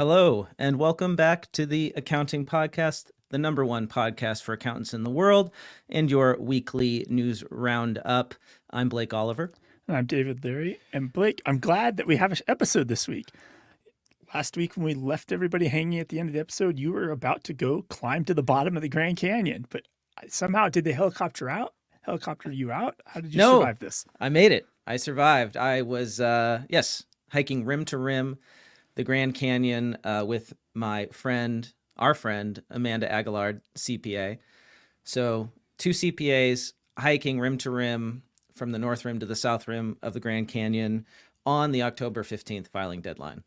Hello, and welcome back to the Accounting Podcast, the number one podcast for accountants in the world, and your weekly news roundup. I'm Blake Oliver. And I'm David Leary. And Blake, I'm glad that we have an episode this week. Last week, when we left everybody hanging at the end of the episode, you were about to go climb to the bottom of the Grand Canyon. But somehow, did they helicopter you out? How did you survive this? I made it. I survived. I was, hiking rim to rim the Grand Canyon with our friend, Amanda Aguilard, CPA. So 2 CPAs hiking rim to rim from the north rim to the south rim of the Grand Canyon on the October 15th filing deadline.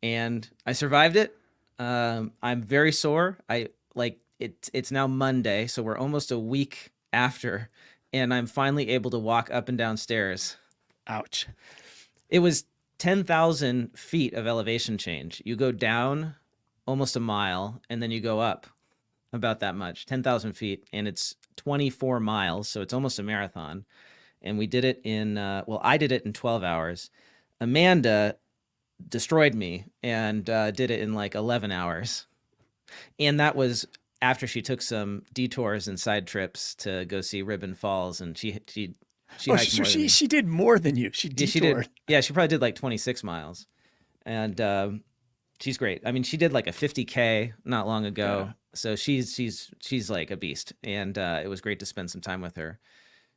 And I survived it. I'm very sore. It's now Monday, so we're almost a week after, and I'm finally able to walk up and down stairs. Ouch. It was 10,000 feet of elevation change. You go down almost a mile, and then you go up about that much, 10,000 feet, and it's 24 miles, so it's almost a marathon. And we did it I did it in 12 hours. Amanda destroyed me and did it in like 11 hours. And that was after she took some detours and side trips to go see Ribbon Falls, and she did more than you. She detoured. She probably did like 26 miles. And she's great. I mean, she did like a 50K not long ago. Yeah. So she's like a beast. And it was great to spend some time with her.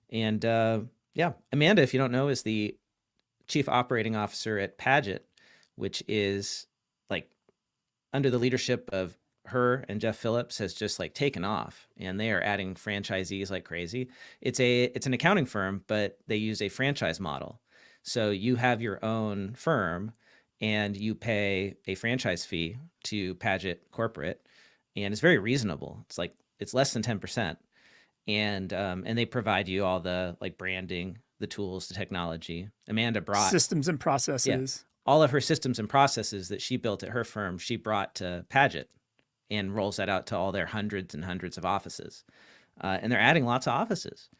And Amanda, if you don't know, is the chief operating officer at Paget, which is like under the leadership of her and Jeff Phillips has just like taken off, and they are adding franchisees like crazy. It's an accounting firm, but they use a franchise model. So you have your own firm and you pay a franchise fee to Paget Corporate, and it's very reasonable. It's less than 10%. And they provide you all the like branding, the tools, the technology. Amanda brought systems and processes. All of her systems and processes that she built at her firm, she brought to Paget and rolls that out to all their hundreds and hundreds of offices. And they're adding lots of offices.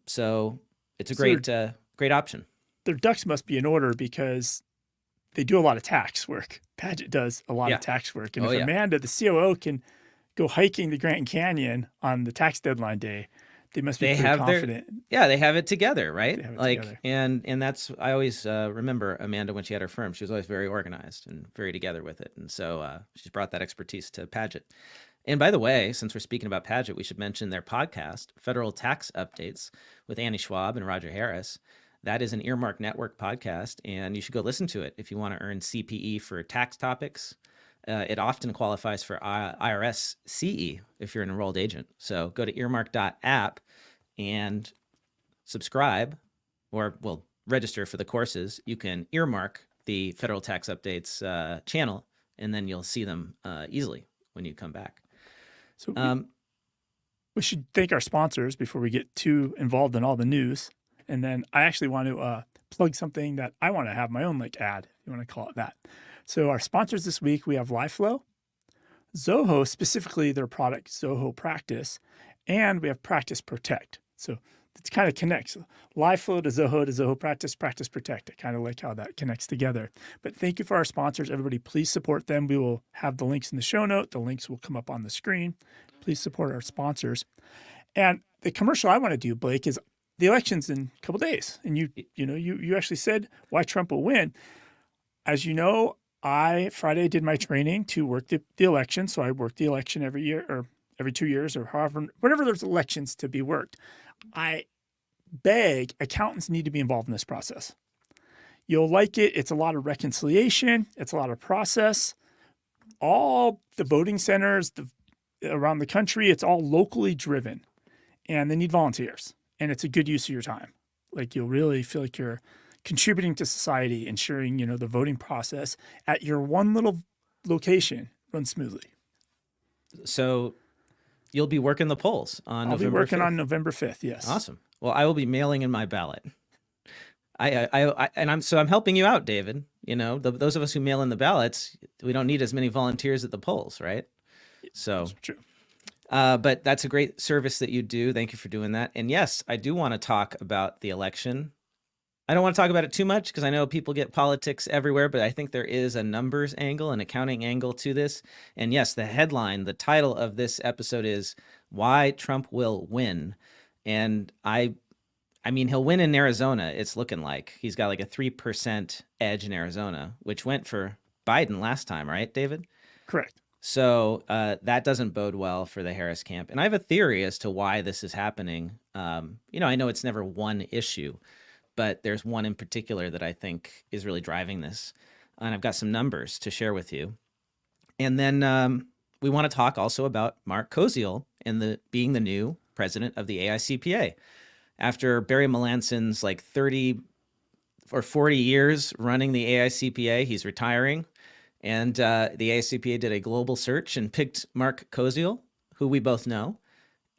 So it's a great option. Their ducks must be in order because they do a lot of tax work. Paget does a lot of tax work. And Amanda, the COO, can go hiking the Grand Canyon on the tax deadline day, they must be pretty confident. They have it together, right? Together. And that's, I always remember Amanda when she had her firm, she was always very organized and very together with it. And so she's brought that expertise to Paget. And by the way, since we're speaking about Paget, we should mention their podcast, Federal Tax Updates with Annie Schwab and Roger Harris. That is an Earmark Network podcast, and you should go listen to it if you want to earn CPE for tax topics. It often qualifies for IRS CE if you're an enrolled agent. So go to earmark.app and subscribe, or register for the courses. You can earmark the Federal Tax Updates channel, and then you'll see them easily when you come back. So we should thank our sponsors before we get too involved in all the news. And then I actually want to plug something that I want to have my own ad, if you want to call it that. So our sponsors this week, we have LifeFlow, Zoho, specifically their product Zoho Practice, and we have Practice Protect. So it kind of connects LifeFlow to Zoho Practice, Practice Protect. I kind of like how that connects together. But thank you for our sponsors. Everybody, please support them. We will have the links in the show note. The links will come up on the screen. Please support our sponsors. And the commercial I want to do, Blake, is the election's in a couple days. And you actually said why Trump will win. As you know, I Friday did my training to work the election. So I work the election every year or every 2 years or however, whenever there's elections to be worked. I beg accountants need to be involved in this process. You'll like it. It's a lot of reconciliation. It's a lot of process. All the voting centers around the country, it's all locally driven, and they need volunteers. And it's a good use of your time. Like you'll really feel like you're contributing to society, ensuring, the voting process at your one little location runs smoothly. So you'll be working the polls on November 5th? I'll be working on November 5th, yes. Awesome. Well, I will be mailing in my ballot. I'm helping you out, David. Those of us who mail in the ballots, we don't need as many volunteers at the polls, right? So that's true. But that's a great service that you do. Thank you for doing that. And yes, I do want to talk about the election I don't want to talk about it too much because I know people get politics everywhere, but I think there is a numbers angle, an accounting angle to this. And yes, the headline, the title of this episode is Why Trump Will Win. And I mean, he'll win in Arizona. It's looking like he's got like a 3% edge in Arizona, which went for Biden last time, right, David? Correct. So that doesn't bode well for the Harris camp. And I have a theory as to why this is happening. I know it's never one issue, but there's one in particular that I think is really driving this. And I've got some numbers to share with you. And then we want to talk also about Mark Koziel and being the new president of the AICPA. After Barry Melanson's like 30 or 40 years running the AICPA, he's retiring. And the AICPA did a global search and picked Mark Koziel, who we both know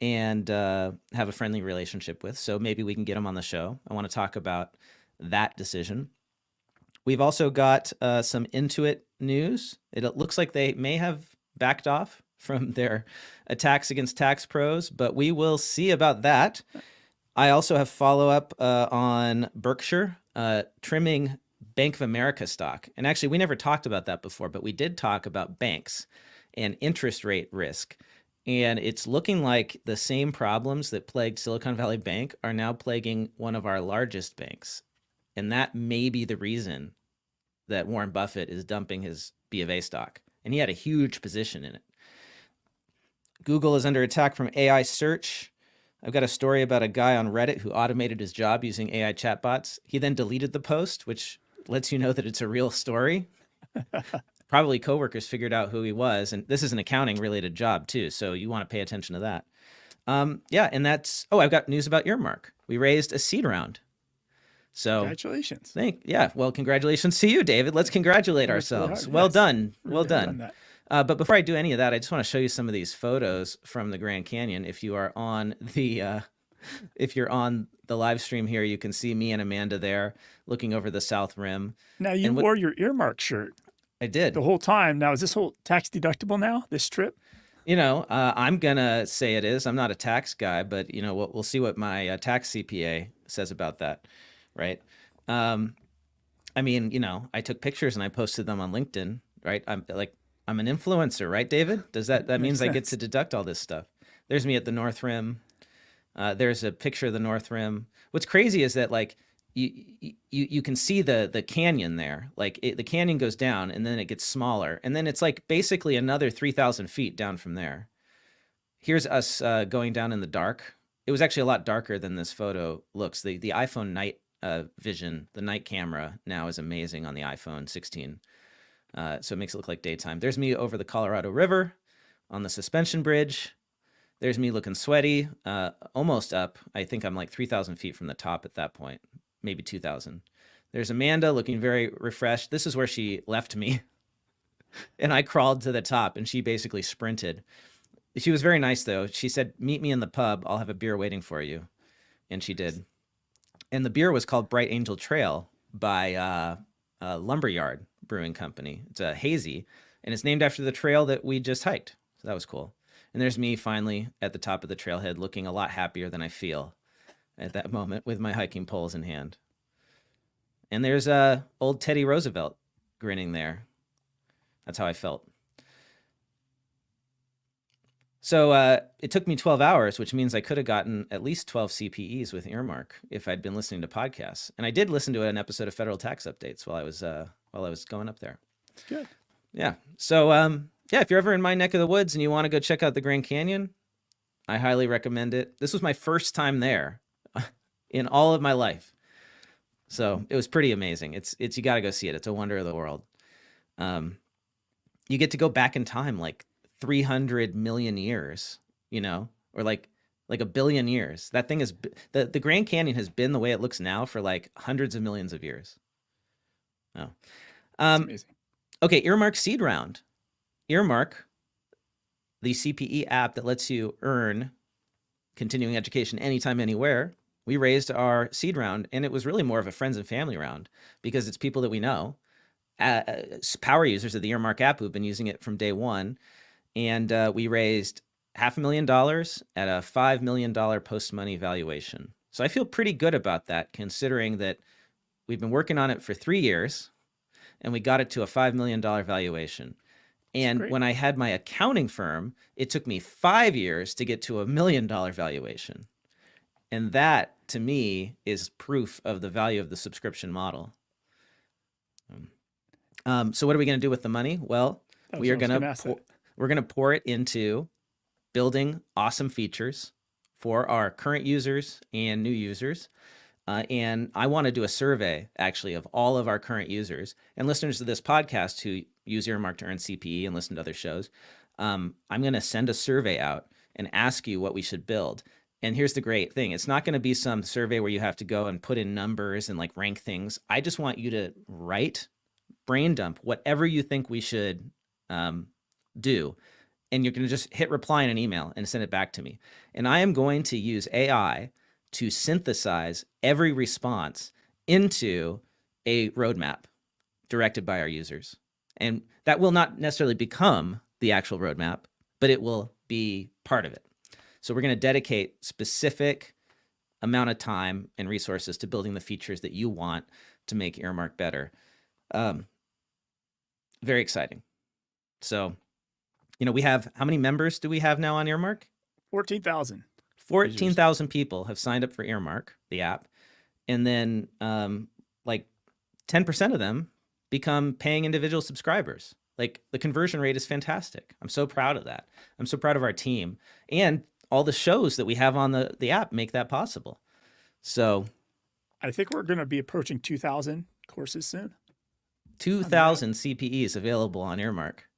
and have a friendly relationship with. So maybe we can get him on the show. I want to talk about that decision. We've also got some Intuit news. It looks like they may have backed off from their attacks against tax pros, but we will see about that. I also have follow-up on Berkshire trimming Bank of America stock. And actually, we never talked about that before, but we did talk about banks and interest rate risk. And it's looking like the same problems that plagued Silicon Valley Bank are now plaguing one of our largest banks. And that may be the reason that Warren Buffett is dumping his B of A stock. And he had a huge position in it. Google is under attack from AI search. I've got a story about a guy on Reddit who automated his job using AI chatbots. He then deleted the post, which lets you know that it's a real story. Probably coworkers figured out who he was. And this is an accounting related job too. So you want to pay attention to that. And that's, I've got news about Earmark. We raised a seed round. So Congratulations. Well, congratulations to you, David. Let's congratulate ourselves. Well done. Well done. But before I do any of that, I just want to show you some of these photos from the Grand Canyon. If you are on the, if you're on the live stream here, you can see me and Amanda there looking over the South Rim. Now you wore your Earmark shirt. I did. The whole time. Now, is this whole tax deductible now, this trip? I'm going to say it is. I'm not a tax guy, but, we'll see what my tax CPA says about that, right? I took pictures and I posted them on LinkedIn, right? I'm an influencer, right, David? That means I get to deduct all this stuff. There's me at the North Rim. There's a picture of the North Rim. What's crazy is that you can see the canyon there. The canyon goes down and then it gets smaller. And then it's like basically another 3,000 feet down from there. Here's us going down in the dark. It was actually a lot darker than this photo looks. The iPhone night vision, the night camera now is amazing on the iPhone 16. So it makes it look like daytime. There's me over the Colorado River on the suspension bridge. There's me looking sweaty, almost up. I think I'm like 3,000 feet from the top at that point, maybe 2,000. There's Amanda looking very refreshed. This is where she left me. And I crawled to the top and she basically sprinted. She was very nice though. She said, meet me in the pub. I'll have a beer waiting for you. And she did. And the beer was called Bright Angel Trail by Lumberyard Brewing Company. It's a hazy, and it's named after the trail that we just hiked. So that was cool. And there's me finally at the top of the trailhead looking a lot happier than I feel at that moment with my hiking poles in hand. And there's old Teddy Roosevelt grinning there. That's how I felt. So it took me 12 hours, which means I could have gotten at least 12 CPEs with Earmark if I'd been listening to podcasts. And I did listen to an episode of Federal Tax Updates while I was going up there. Good. Yeah. So if you're ever in my neck of the woods and you want to go check out the Grand Canyon, I highly recommend it. This was my first time there in all of my life. So it was pretty amazing. It's you got to go see it. It's a wonder of the world. You get to go back in time like 300 million years, or like a billion years. That thing is the Grand Canyon has been the way it looks now for like hundreds of millions of years. Oh, That's amazing. Okay. Earmark seed round. Earmark, the CPE app that lets you earn continuing education anytime, anywhere. We raised our seed round, and it was really more of a friends and family round because it's people that we know, power users of the Earmark app who've been using it from day one. And we raised $500,000 at a $5 million post-money valuation. So I feel pretty good about that, considering that we've been working on it for 3 years, and we got it to a $5 million valuation. And great. when I had my accounting firm, it took me 5 years to get to $1 million valuation. And that, to me, is proof of the value of the subscription model. So what are we going to do with the money? Well, we're going to pour it into building awesome features for our current users and new users. And I want to do a survey, actually, of all of our current users and listeners to this podcast who use Earmark to earn CPE and listen to other shows. I'm going to send a survey out and ask you what we should build. And here's the great thing. It's not going to be some survey where you have to go and put in numbers and like rank things. I just want you to brain dump whatever you think we should do. And you're going to just hit reply in an email and send it back to me. And I am going to use AI to synthesize every response into a roadmap directed by our users. And that will not necessarily become the actual roadmap, but it will be part of it. So we're going to dedicate specific amount of time and resources to building the features that you want to make Earmark better. Very exciting. So, we have, how many members do we have now on Earmark? 14,000. 14,000 people have signed up for Earmark, the app. And then like 10% of them become paying individual subscribers. Like the conversion rate is fantastic. I'm so proud of that. I'm so proud of our team. And all the shows that we have on the app make that possible. So I think we're going to be approaching 2,000 courses soon. 2,000 CPEs available on Earmark.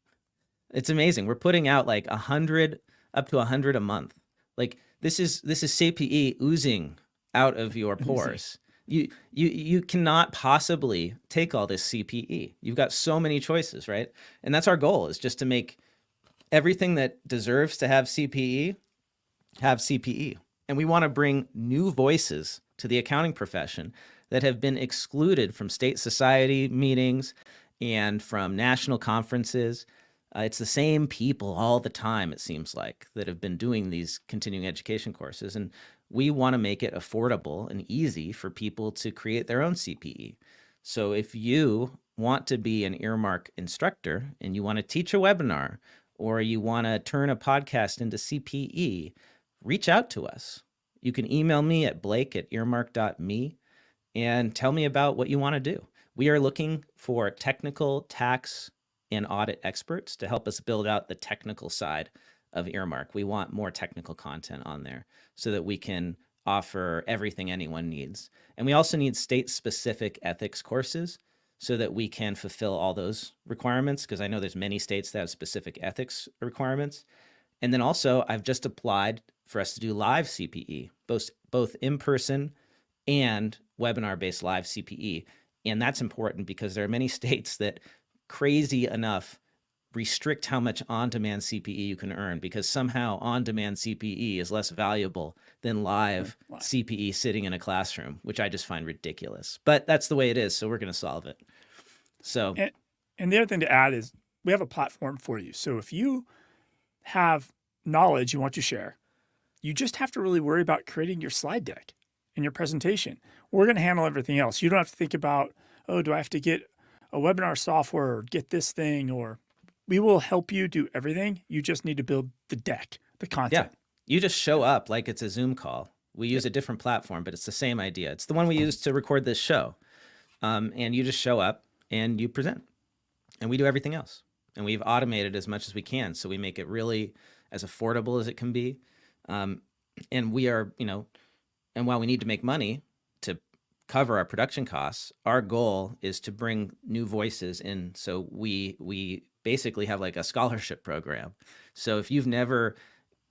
It's amazing. We're putting out like 100, up to 100 a month. Like this is CPE oozing out of your pores. You cannot possibly take all this CPE. You've got so many choices, right? And that's our goal, is just to make everything that deserves to have CPE have CPE. And we want to bring new voices to the accounting profession that have been excluded from state society meetings and from national conferences. It's the same people all the time, it seems like, that have been doing these continuing education courses. And we want to make it affordable and easy for people to create their own CPE. So if you want to be an Earmark instructor and you want to teach a webinar, or you want to turn a podcast into CPE, reach out to us. You can email me at blake@earmark.me and tell me about what you want to do. We are looking for technical, tax, and audit experts to help us build out the technical side of Earmark. We want more technical content on there so that we can offer everything anyone needs. And we also need state-specific ethics courses so that we can fulfill all those requirements, because I know there's many states that have specific ethics requirements. And then also, I've just applied for us to do live CPE, both in-person and webinar-based live CPE. And that's important because there are many states that, crazy enough, restrict how much on-demand CPE you can earn, because somehow on-demand CPE is less valuable than live CPE sitting in a classroom, which I just find ridiculous. But that's the way it is, so we're going to solve it. So, and the other thing to add is we have a platform for you. So if you have knowledge you want to share, you just have to really worry about creating your slide deck and your presentation. We're going to handle everything else. You don't have to think about, oh, do I have to get a webinar software or get this thing, or we will help you do everything. You just need to build the deck, the content. Yeah, you just show up like it's a Zoom call. We use a different platform, but it's the same idea. It's the one we use to record this show. And you just show up and you present, and we do everything else. And we've automated as much as we can, so we make it really as affordable as it can be. And we are, and while we need to make money to cover our production costs, our goal is to bring new voices in. So we basically have like a scholarship program. So if you've never,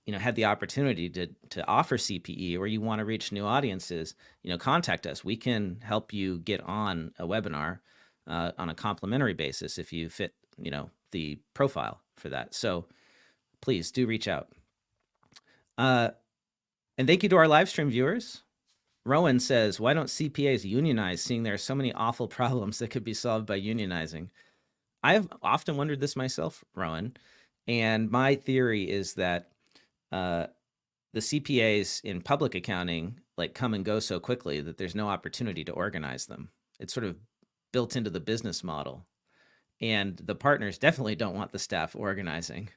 had the opportunity to offer CPE, or you want to reach new audiences, contact us. We can help you get on a webinar on a complimentary basis if you fit, the profile for that. So please do reach out. And thank you to our live stream viewers. Rowan says, why don't CPAs unionize, seeing there are so many awful problems that could be solved by unionizing? I've often wondered this myself, Rowan. And my theory is that the CPAs in public accounting come and go so quickly that there's no opportunity to organize them. It's sort of built into the business model. And the partners definitely don't want the staff organizing,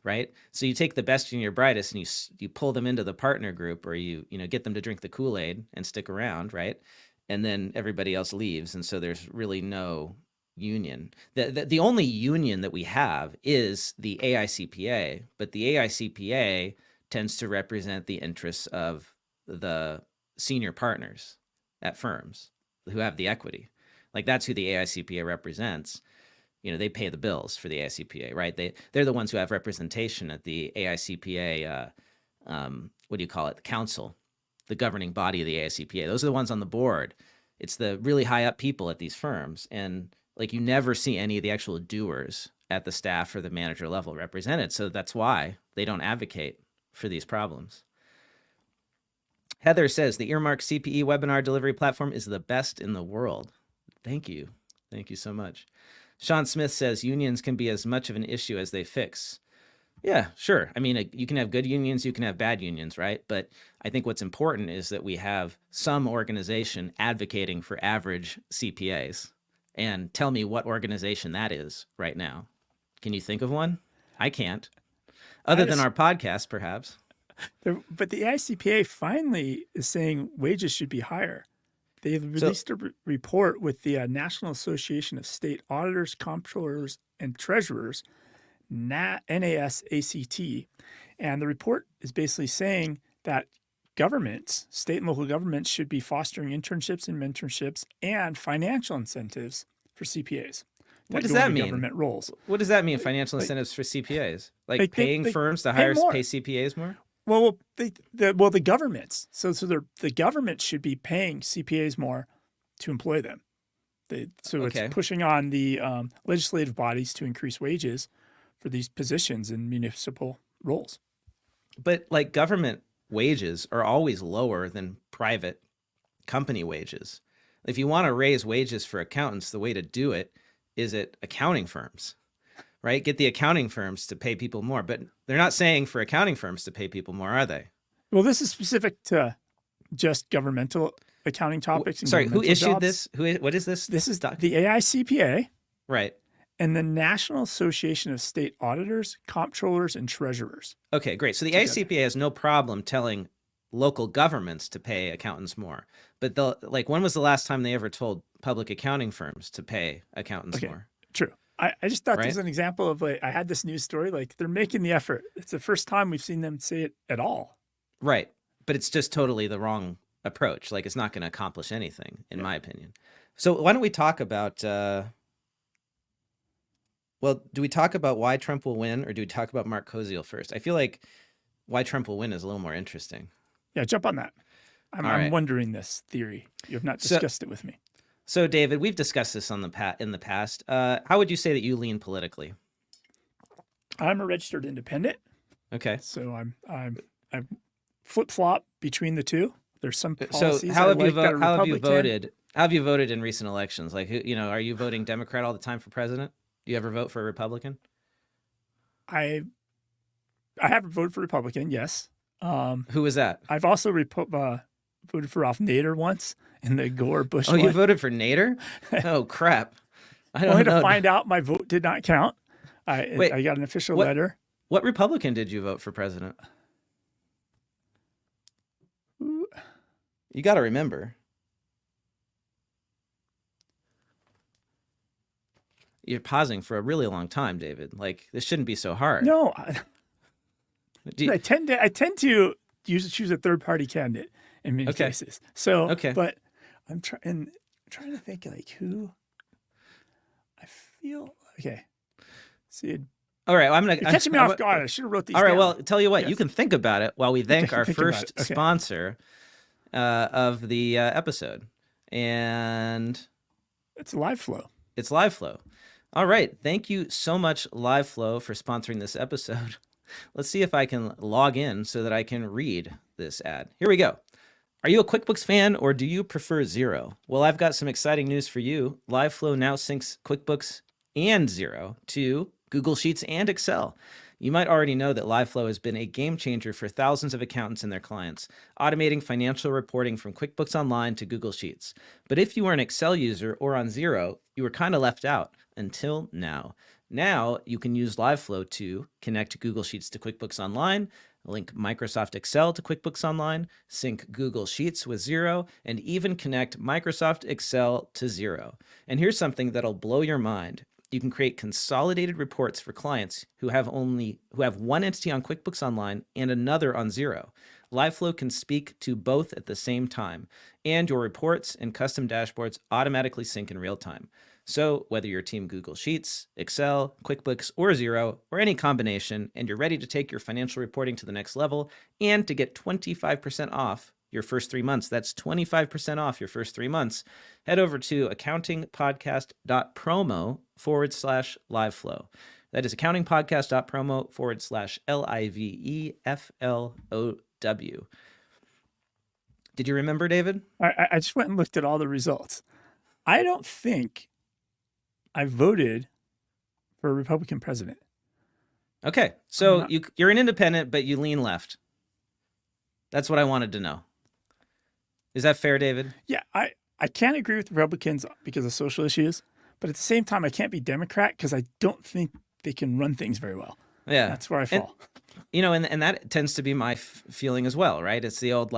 right? So you take the best and your brightest and you pull them into the partner group, or you get them to drink the Kool-Aid and stick around, right? And then everybody else leaves, and so there's really no union. The only union that we have is the AICPA, but the AICPA tends to represent the interests of the senior partners at firms who have the equity. Like, that's who the AICPA represents. They pay the bills for the AICPA, right? They're the ones who have representation at the AICPA, what do you call it? The council, the governing body of the AICPA. Those are the ones on the board. It's the really high up people at these firms. And like, you never see any of the actual doers at the staff or the manager level represented. So that's why they don't advocate for these problems. Heather says the Earmark CPE webinar delivery platform is the best in the world. Thank you. Thank you so much. Sean Smith says unions can be as much of an issue as they fix. Yeah, sure. I mean, you can have good unions, you can have bad unions, right? But I think what's important is that we have some organization advocating for average CPAs. And tell me what organization that is right now. Can you think of one? I can't. Other than our podcast, perhaps. But the AICPA finally is saying wages should be higher. They released a report with the National Association of State Auditors, Comptrollers, and Treasurers, NASACT. And the report is basically saying that governments, state and local governments, should be fostering internships and mentorships and financial incentives for CPAs. What does that mean? Government roles. What does that mean, financial incentives for CPAs? Like paying firms to pay CPAs more? Well, the governments. So the government should be paying CPAs more to employ them. It's pushing on the legislative bodies to increase wages for these positions in municipal roles. But like, government wages are always lower than private company wages. If you want to raise wages for accountants, the way to do it is at accounting firms. Right? Get the accounting firms to pay people more, but they're not saying for accounting firms to pay people more, are they? Well, this is specific to just governmental accounting topics. And sorry, who issued jobs. This? What is this? This is the AICPA. Right. And the National Association of State Auditors, Comptrollers, and Treasurers. Okay, great. So the AICPA has no problem telling local governments to pay accountants more. But when was the last time they ever told public accounting firms to pay accountants more? True. I just thought this was an example of, like, I had this news story, like, they're making the effort. It's the first time we've seen them say it at all. Right. But it's just totally the wrong approach. Like, it's not going to accomplish anything, in my opinion. So why don't we talk about, do we talk about why Trump will win, or do we talk about Mark Koziel first? I feel like why Trump will win is a little more interesting. Yeah, jump on that. I'm wondering this theory. You have not discussed it with me. So, David, we've discussed this in the past. How would you say that you lean politically? I'm a registered independent. Okay. So I'm flip flop between the two. There's some policies. So how have you voted? How have you voted in recent elections? Like, are you voting Democrat all the time for president? Do you ever vote for a Republican? I haven't voted for Republican. Yes. Who was that? I've also voted for Ralph Nader once in the Gore-Bush one. You voted for Nader? Oh, crap. I only to find out my vote did not count. I got an official letter. What Republican did you vote for president? You got to remember. You're pausing for a really long time, David. Like, this shouldn't be so hard. No. I tend to choose a third-party candidate in many cases. So, but I'm trying to think, like, who I feel. Okay. See. All right. Well, you're catching me off guard. I should have wrote these. All right. down. Well, tell you what, you can think about it while we thank our first sponsor of the episode, and it's LiveFlow. It's LiveFlow. All right. Thank you so much, LiveFlow, for sponsoring this episode. Let's see if I can log in so that I can read this ad. Here we go. Are you a QuickBooks fan, or do you prefer Xero? Well, I've got some exciting news for you. LiveFlow now syncs QuickBooks and Xero to Google Sheets and Excel. You might already know that LiveFlow has been a game changer for thousands of accountants and their clients, automating financial reporting from QuickBooks Online to Google Sheets. But if you were an Excel user or on Xero, you were kind of left out until now. Now you can use LiveFlow to connect Google Sheets to QuickBooks Online, link Microsoft Excel to QuickBooks Online, sync Google Sheets with Xero, and even connect Microsoft Excel to Xero. And here's something that'll blow your mind. You can create consolidated reports for clients who have one entity on QuickBooks Online and another on Xero. LiveFlow can speak to both at the same time, and your reports and custom dashboards automatically sync in real time. So whether you're Team Google Sheets, Excel, QuickBooks, or Xero, or any combination, and you're ready to take your financial reporting to the next level and to get 25% off your first 3 months, that's 25% off your first 3 months, head over to accountingpodcast.promo/liveflow. That is accountingpodcast.promo/LIVEFLOW. Did you remember, David? I just went and looked at all the results. I don't think I voted for a Republican president. Okay, so you're an independent, but you lean left. That's what I wanted to know. Is that fair, David? Yeah, I can't agree with Republicans because of social issues, but at the same time, I can't be Democrat because I don't think they can run things very well. Yeah. That's where I fall. And that tends to be my feeling as well, right? It's the old,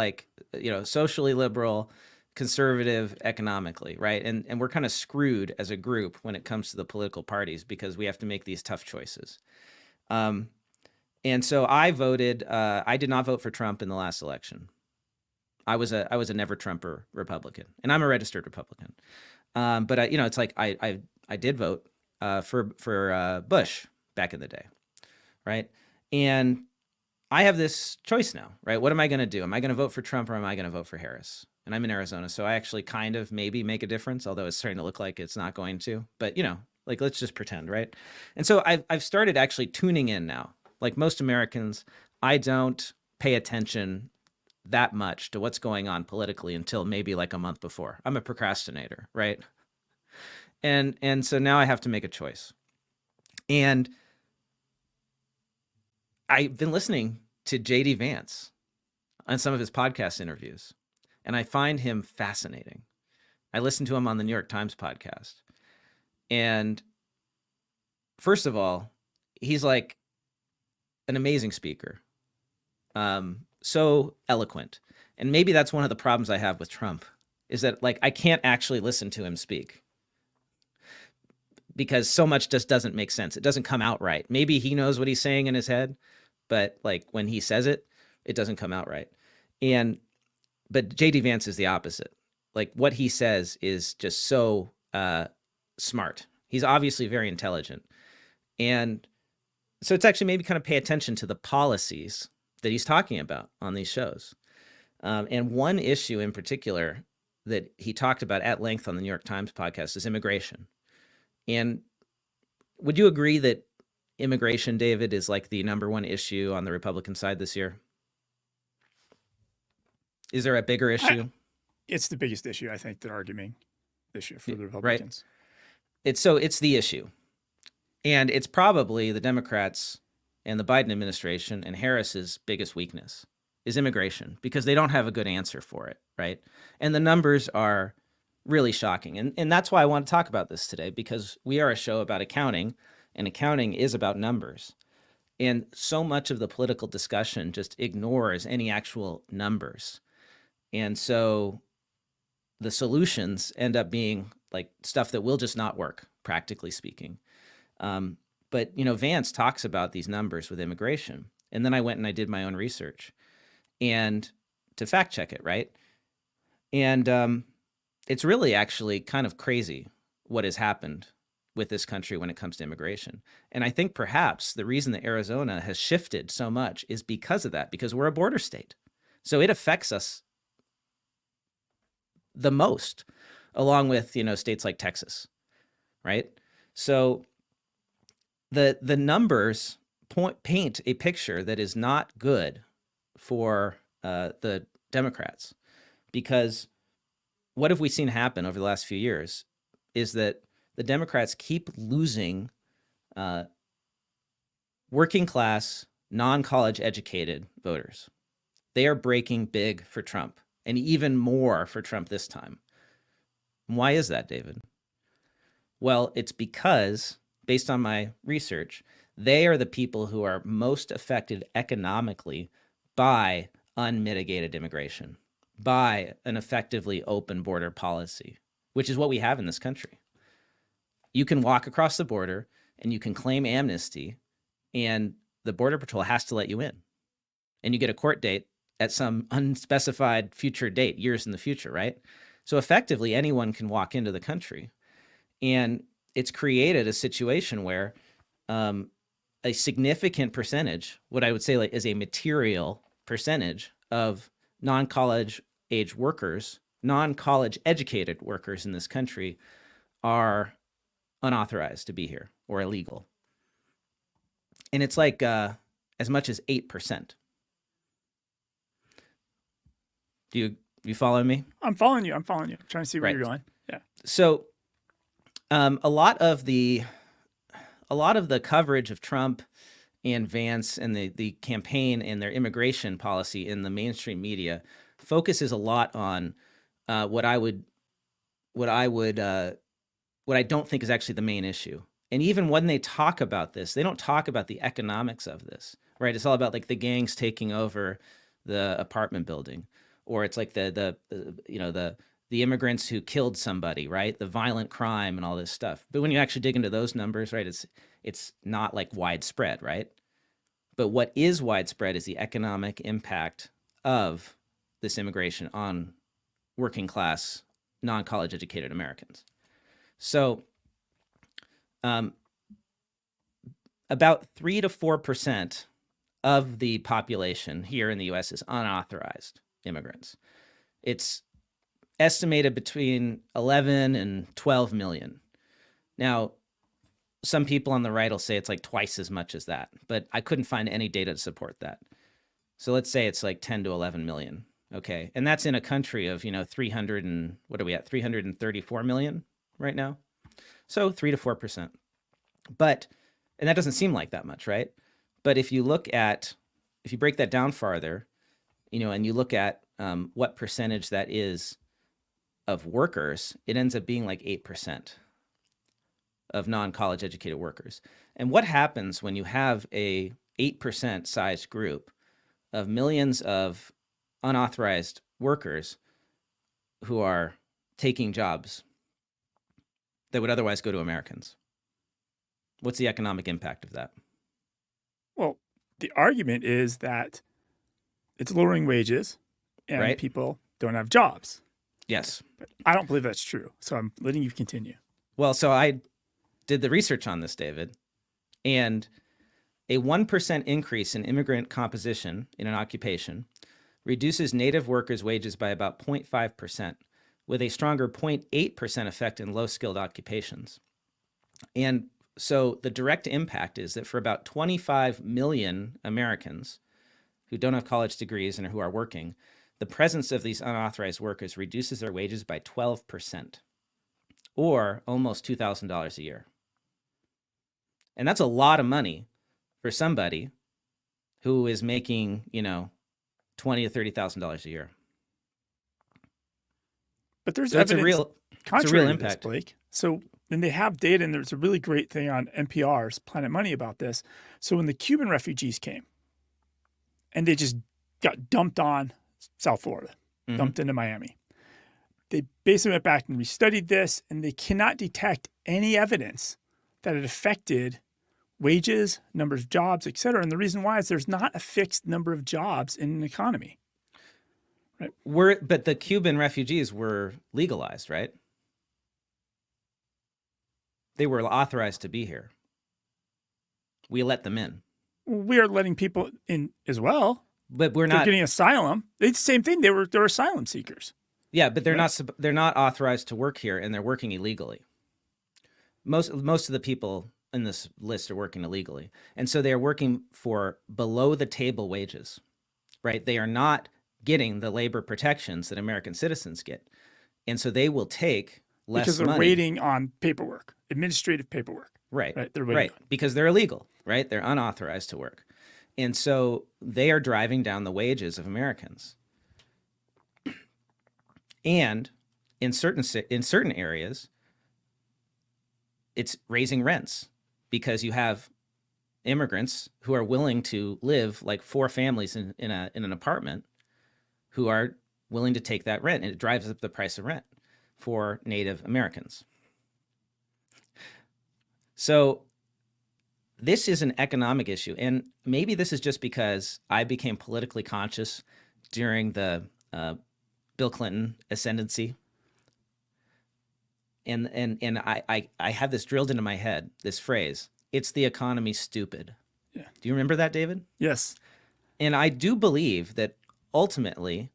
socially liberal, conservative economically, right? And we're kind of screwed as a group when it comes to the political parties because we have to make these tough choices. And so I voted, I did not vote for Trump in the last election. I was a never Trumper Republican, and I'm a registered Republican. But it's like I did vote for Bush back in the day, right? And I have this choice now, right? What am I going to do? Am I going to vote for Trump or am I going to vote for Harris? And I'm in Arizona, so I actually kind of maybe make a difference, although it's starting to look like it's not going to. But let's just pretend, right? And so I've started actually tuning in now. Like most Americans, I don't pay attention that much to what's going on politically until maybe like a month before. I'm a procrastinator, right? And so now I have to make a choice. And I've been listening to J.D. Vance on some of his podcast interviews, and I find him fascinating. I listened to him on the New York Times podcast. And first of all, he's like an amazing speaker. So eloquent. And maybe that's one of the problems I have with Trump is that I can't actually listen to him speak because so much just doesn't make sense. It doesn't come out right. Maybe he knows what he's saying in his head, but when he says it, it doesn't come out right. But J.D. Vance is the opposite. What he says is just so smart. He's obviously very intelligent. And so it's actually maybe kind of pay attention to the policies that he's talking about on these shows. And one issue in particular that he talked about at length on the New York Times podcast is immigration. And would you agree that immigration, David, is the number one issue on the Republican side this year? Is there a bigger issue? It's the biggest issue, I think, they're arguing this year for the Republicans. Right. It's the issue. And it's probably the Democrats and the Biden administration and Harris's biggest weakness is immigration because they don't have a good answer for it, right? And the numbers are really shocking. And that's why I want to talk about this today, because we are a show about accounting, and accounting is about numbers. And so much of the political discussion just ignores any actual numbers. And so the solutions end up being stuff that will just not work, practically speaking. But Vance talks about these numbers with immigration. And then I went and I did my own research and to fact check it, right? And it's really actually kind of crazy what has happened with this country when it comes to immigration. And I think perhaps the reason that Arizona has shifted so much is because of that, because we're a border state. So it affects us the most, along with, states like Texas, right? So the numbers paint a picture that is not good for the Democrats, because what have we seen happen over the last few years is that the Democrats keep losing working class, non-college educated voters. They are breaking big for Trump, and even more for Trump this time. Why is that, David? Well, it's because, based on my research, they are the people who are most affected economically by unmitigated immigration, by an effectively open border policy, which is what we have in this country. You can walk across the border and you can claim amnesty, and the Border Patrol has to let you in. And you get a court date at some unspecified future date, years in the future, right? So effectively, anyone can walk into the country. And it's created a situation where a significant percentage, what I would say like is a material percentage of non-college age workers, non-college educated workers in this country are unauthorized to be here or illegal. And it's like as much as 8%. Do you follow me? I'm following you. I'm trying to see where you're going. Yeah. So a lot of the coverage of Trump and Vance and the campaign and their immigration policy in the mainstream media focuses a lot on what I don't think is actually the main issue. And even when they talk about this, they don't talk about the economics of this, right? It's all about like the gangs taking over the apartment building, or it's like the immigrants who killed somebody, right? The violent crime and all this stuff. But when you actually dig into those numbers, right, it's not like widespread, right? But what is widespread is the economic impact of this immigration on working class, non-college educated Americans. So about 3 to 4% of the population here in the US is unauthorized immigrants. It's estimated between 11 and 12 million. Now, some people on the right will say it's like twice as much as that, but I couldn't find any data to support that. So let's say it's like 10 to 11 million. Okay. And that's in a country of, 334 million right now. So 3 to 4%. And that doesn't seem like that much, right? But if you break that down farther, and you look at what percentage that is of workers, it ends up being like 8% of non-college educated workers. And what happens when you have a 8% sized group of millions of unauthorized workers who are taking jobs that would otherwise go to Americans? What's the economic impact of that? Well, the argument is that it's lowering wages and Right. people don't have jobs. Yes. But I don't believe that's true. So I'm letting you continue. Well, so I did the research on this, David, and a 1% increase in immigrant composition in an occupation reduces native workers' wages by about 0.5%, with a stronger 0.8% effect in low-skilled occupations. And so the direct impact is that for about 25 million Americans who don't have college degrees and who are working, the presence of these unauthorized workers reduces their wages by 12%, or almost $2,000 a year. And that's a lot of money for somebody who is making, $20,000 to $30,000 a year. But there's So evidence contrary to impact. this, Blake. So then they have data, and there's a really great thing on NPR's Planet Money about this. So when the Cuban refugees came, and they just got dumped on South Florida, dumped into Miami, they basically went back and restudied this, and they cannot detect any evidence that it affected wages, numbers of jobs, et cetera. And the reason why is there's not a fixed number of jobs in an economy. Right. But the Cuban refugees were legalized, right? They were authorized to be here. We let them in. We are letting people in as well. But they're not getting asylum. It's the same thing. They're asylum seekers. Yeah, but they're not authorized to work here, and they're working illegally. Most of the people in this list are working illegally, and so they are working for below the table wages, right? They are not getting the labor protections that American citizens get, and so they will take less because they're money. waiting on paperwork, administrative paperwork. Right. right? They're Right. waiting on. Because they're illegal, right? They're unauthorized to work. And so they are driving down the wages of Americans. And in certain areas, it's raising rents because you have immigrants who are willing to live like 4 families in an apartment who are willing to take that rent, and it drives up the price of rent for Native Americans. So this is an economic issue, and maybe this is just because I became politically conscious during the Bill Clinton ascendancy. And I have this drilled into my head, this phrase, it's the economy, stupid. Yeah. Do you remember that, David? Yes. And I do believe that ultimately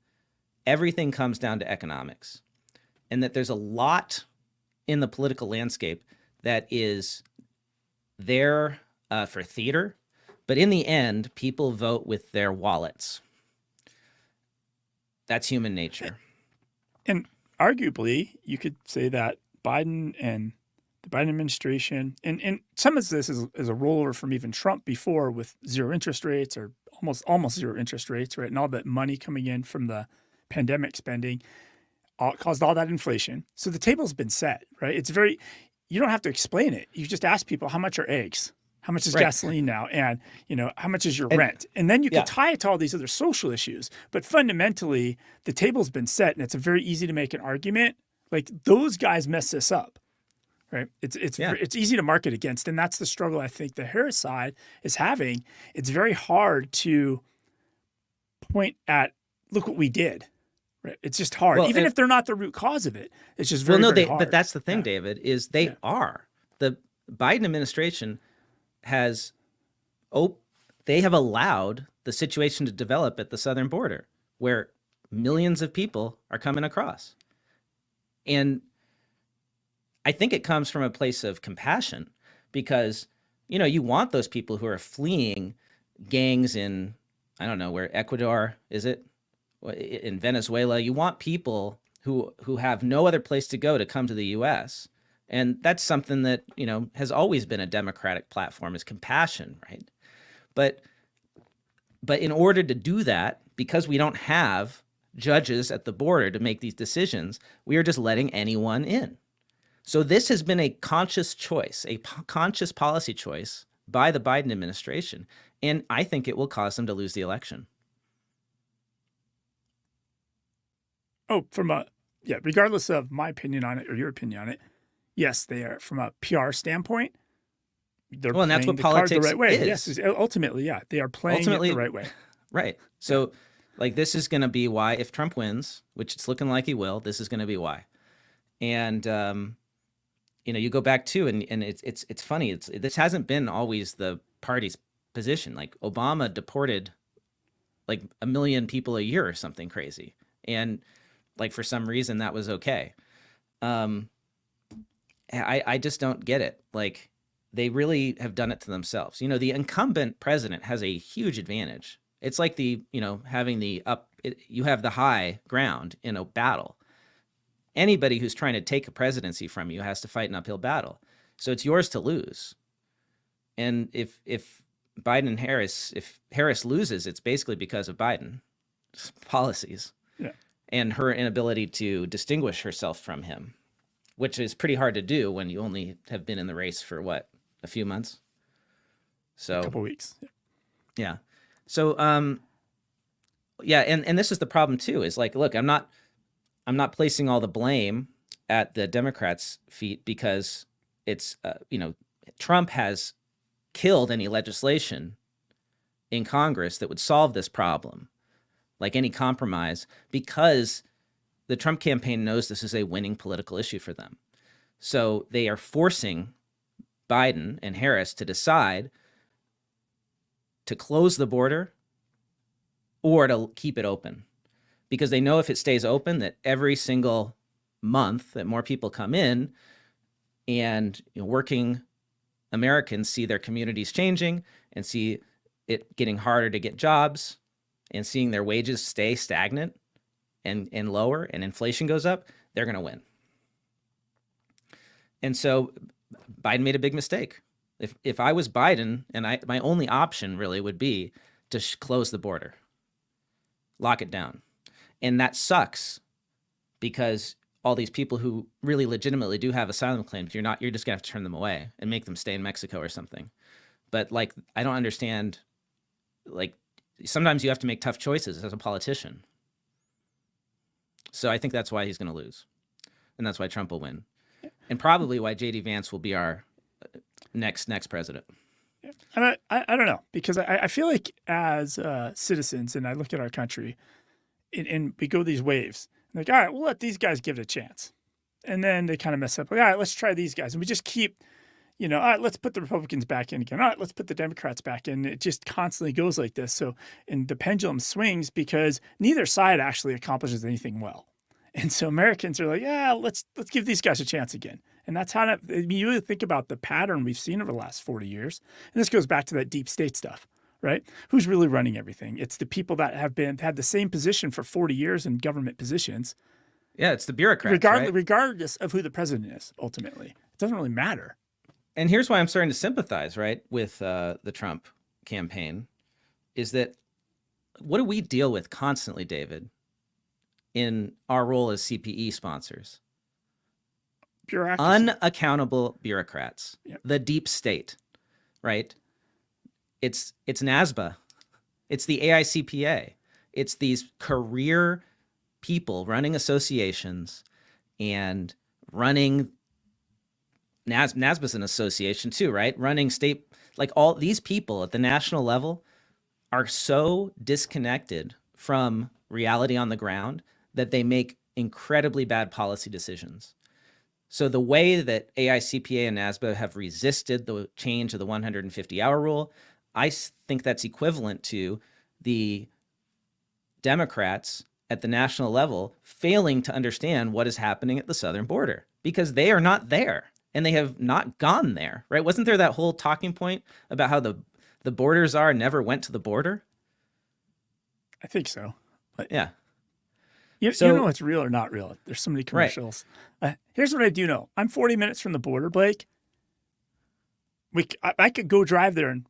everything comes down to economics, and that there's a lot in the political landscape that is there for theater, but in the end, people vote with their wallets. That's human nature. And arguably, you could say that Biden and the Biden administration, and some of this is a rollover from even Trump before, with zero interest rates or almost zero interest rates, right? And all that money coming in from the pandemic spending caused all that inflation. So the table's been set, right? You don't have to explain it. You just ask people, how much are eggs? How much is gasoline now? And, how much is your rent? And then you can tie it to all these other social issues. But fundamentally, the table's been set, and it's very easy to make an argument. Like, those guys mess this up, right? It's easy to market against. And that's the struggle I think the Harris side is having. It's very hard to point at, look what we did. Right. It's just hard. Well, even if they're not the root cause of it, it's just very hard. But that's the thing, David, is they are. The Biden administration they have allowed the situation to develop at the southern border, where millions of people are coming across. And I think it comes from a place of compassion, because, you want those people who are fleeing gangs in, I don't know, where Ecuador, is it? In Venezuela. You want people who have no other place to go to come to the U.S. And that's something that, has always been a Democratic platform, is compassion, right? But in order to do that, because we don't have judges at the border to make these decisions, we are just letting anyone in. So this has been a conscious choice, a conscious policy choice by the Biden administration. And I think it will cause them to lose the election. Oh, regardless of my opinion on it or your opinion on it, yes, they are, from a PR standpoint, they're and that's playing what the card politics the right way. is. Yes, ultimately, yeah, they are playing it the right way. Right. So, this is going to be why, if Trump wins, which it's looking like he will, this is going to be why. And you go back to, and it's funny. This hasn't been always the party's position. Like, Obama deported like 1 million people a year or something crazy, and like, for some reason that was okay. I just don't get it. Like, they really have done it to themselves. The incumbent president has a huge advantage. It's like having you have the high ground in a battle. Anybody who's trying to take a presidency from you has to fight an uphill battle. So it's yours to lose. And if Biden and if Harris loses, it's basically because of Biden's policies. Yeah. And her inability to distinguish herself from him, which is pretty hard to do when you only have been in the race for a few months. So a couple weeks. Yeah. So and this is the problem too, is like, look, I'm not placing all the blame at the Democrats' feet, because it's Trump has killed any legislation in Congress that would solve this problem, like any compromise, because the Trump campaign knows this is a winning political issue for them. So they are forcing Biden and Harris to decide to close the border or to keep it open, because they know if it stays open, that every single month that more people come in, and working Americans see their communities changing and see it getting harder to get jobs, and seeing their wages stay stagnant and lower, and inflation goes up, they're going to win. And so Biden made a big mistake. If I was Biden, and my only option really would be to close the border, lock it down. And that sucks because all these people who really legitimately do have asylum claims, you're just gonna have to turn them away and make them stay in Mexico or something. But like, I don't understand, like, sometimes you have to make tough choices as a politician. So I think that's why he's gonna lose. And that's why Trump will win. And probably why J.D. Vance will be our next president. And I don't know, because I feel like as citizens, and I look at our country, and we go these waves, like, all right, we'll let these guys give it a chance. And then they kind of mess up. Like, all right, let's try these guys. And we just keep, all right, let's put the Republicans back in again. All right, let's put the Democrats back in. It just constantly goes like this. So, and the pendulum swings because neither side actually accomplishes anything well. And so Americans are like, yeah, let's give these guys a chance again. And that's how you really think about the pattern we've seen over the last 40 years. And this goes back to that deep state stuff, right? Who's really running everything? It's the people that have had the same position for 40 years in government positions. Yeah, it's the bureaucrats, regardless of who the president is, ultimately. It doesn't really matter. And here's why I'm starting to sympathize, right, with the Trump campaign, is that what do we deal with constantly, David, in our role as CPE sponsors? Bureaucracy. Unaccountable bureaucrats. Yep. The deep state, right? It's NASBA. It's the AICPA. It's these career people running associations and running NASBA's an association too, right? Running state, like all these people at the national level are so disconnected from reality on the ground that they make incredibly bad policy decisions. So the way that AICPA and NASBA have resisted the change of the 150-hour rule, I think that's equivalent to the Democrats at the national level failing to understand what is happening at the southern border because they are not there and they have not gone there, right? Wasn't there that whole talking point about how the border czar never went to the border? I think so. But yeah. You know what's real or not real. There's so many commercials. Right. Here's what I do know. I'm 40 minutes from the border, Blake. I could go drive there and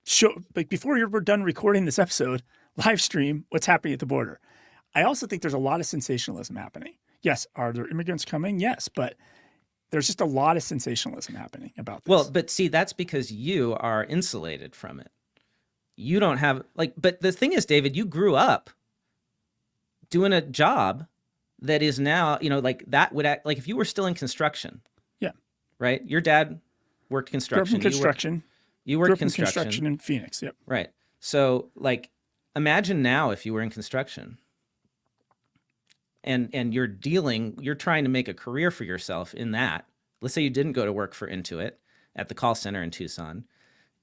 show, like before we're done recording this episode, live stream what's happening at the border. I also think there's a lot of sensationalism happening. Yes, are there immigrants coming? Yes, but there's just a lot of sensationalism happening about this. Well, but see, that's because you are insulated from it. You don't have, but the thing is, David, you grew up doing a job that is now, that would act like if you were still in construction. Yeah. Right? Your dad worked construction. You worked construction in Phoenix. Yep. Right. So imagine now if you were in construction and you're trying to make a career for yourself in that. Let's say you didn't go to work for Intuit at the call center in Tucson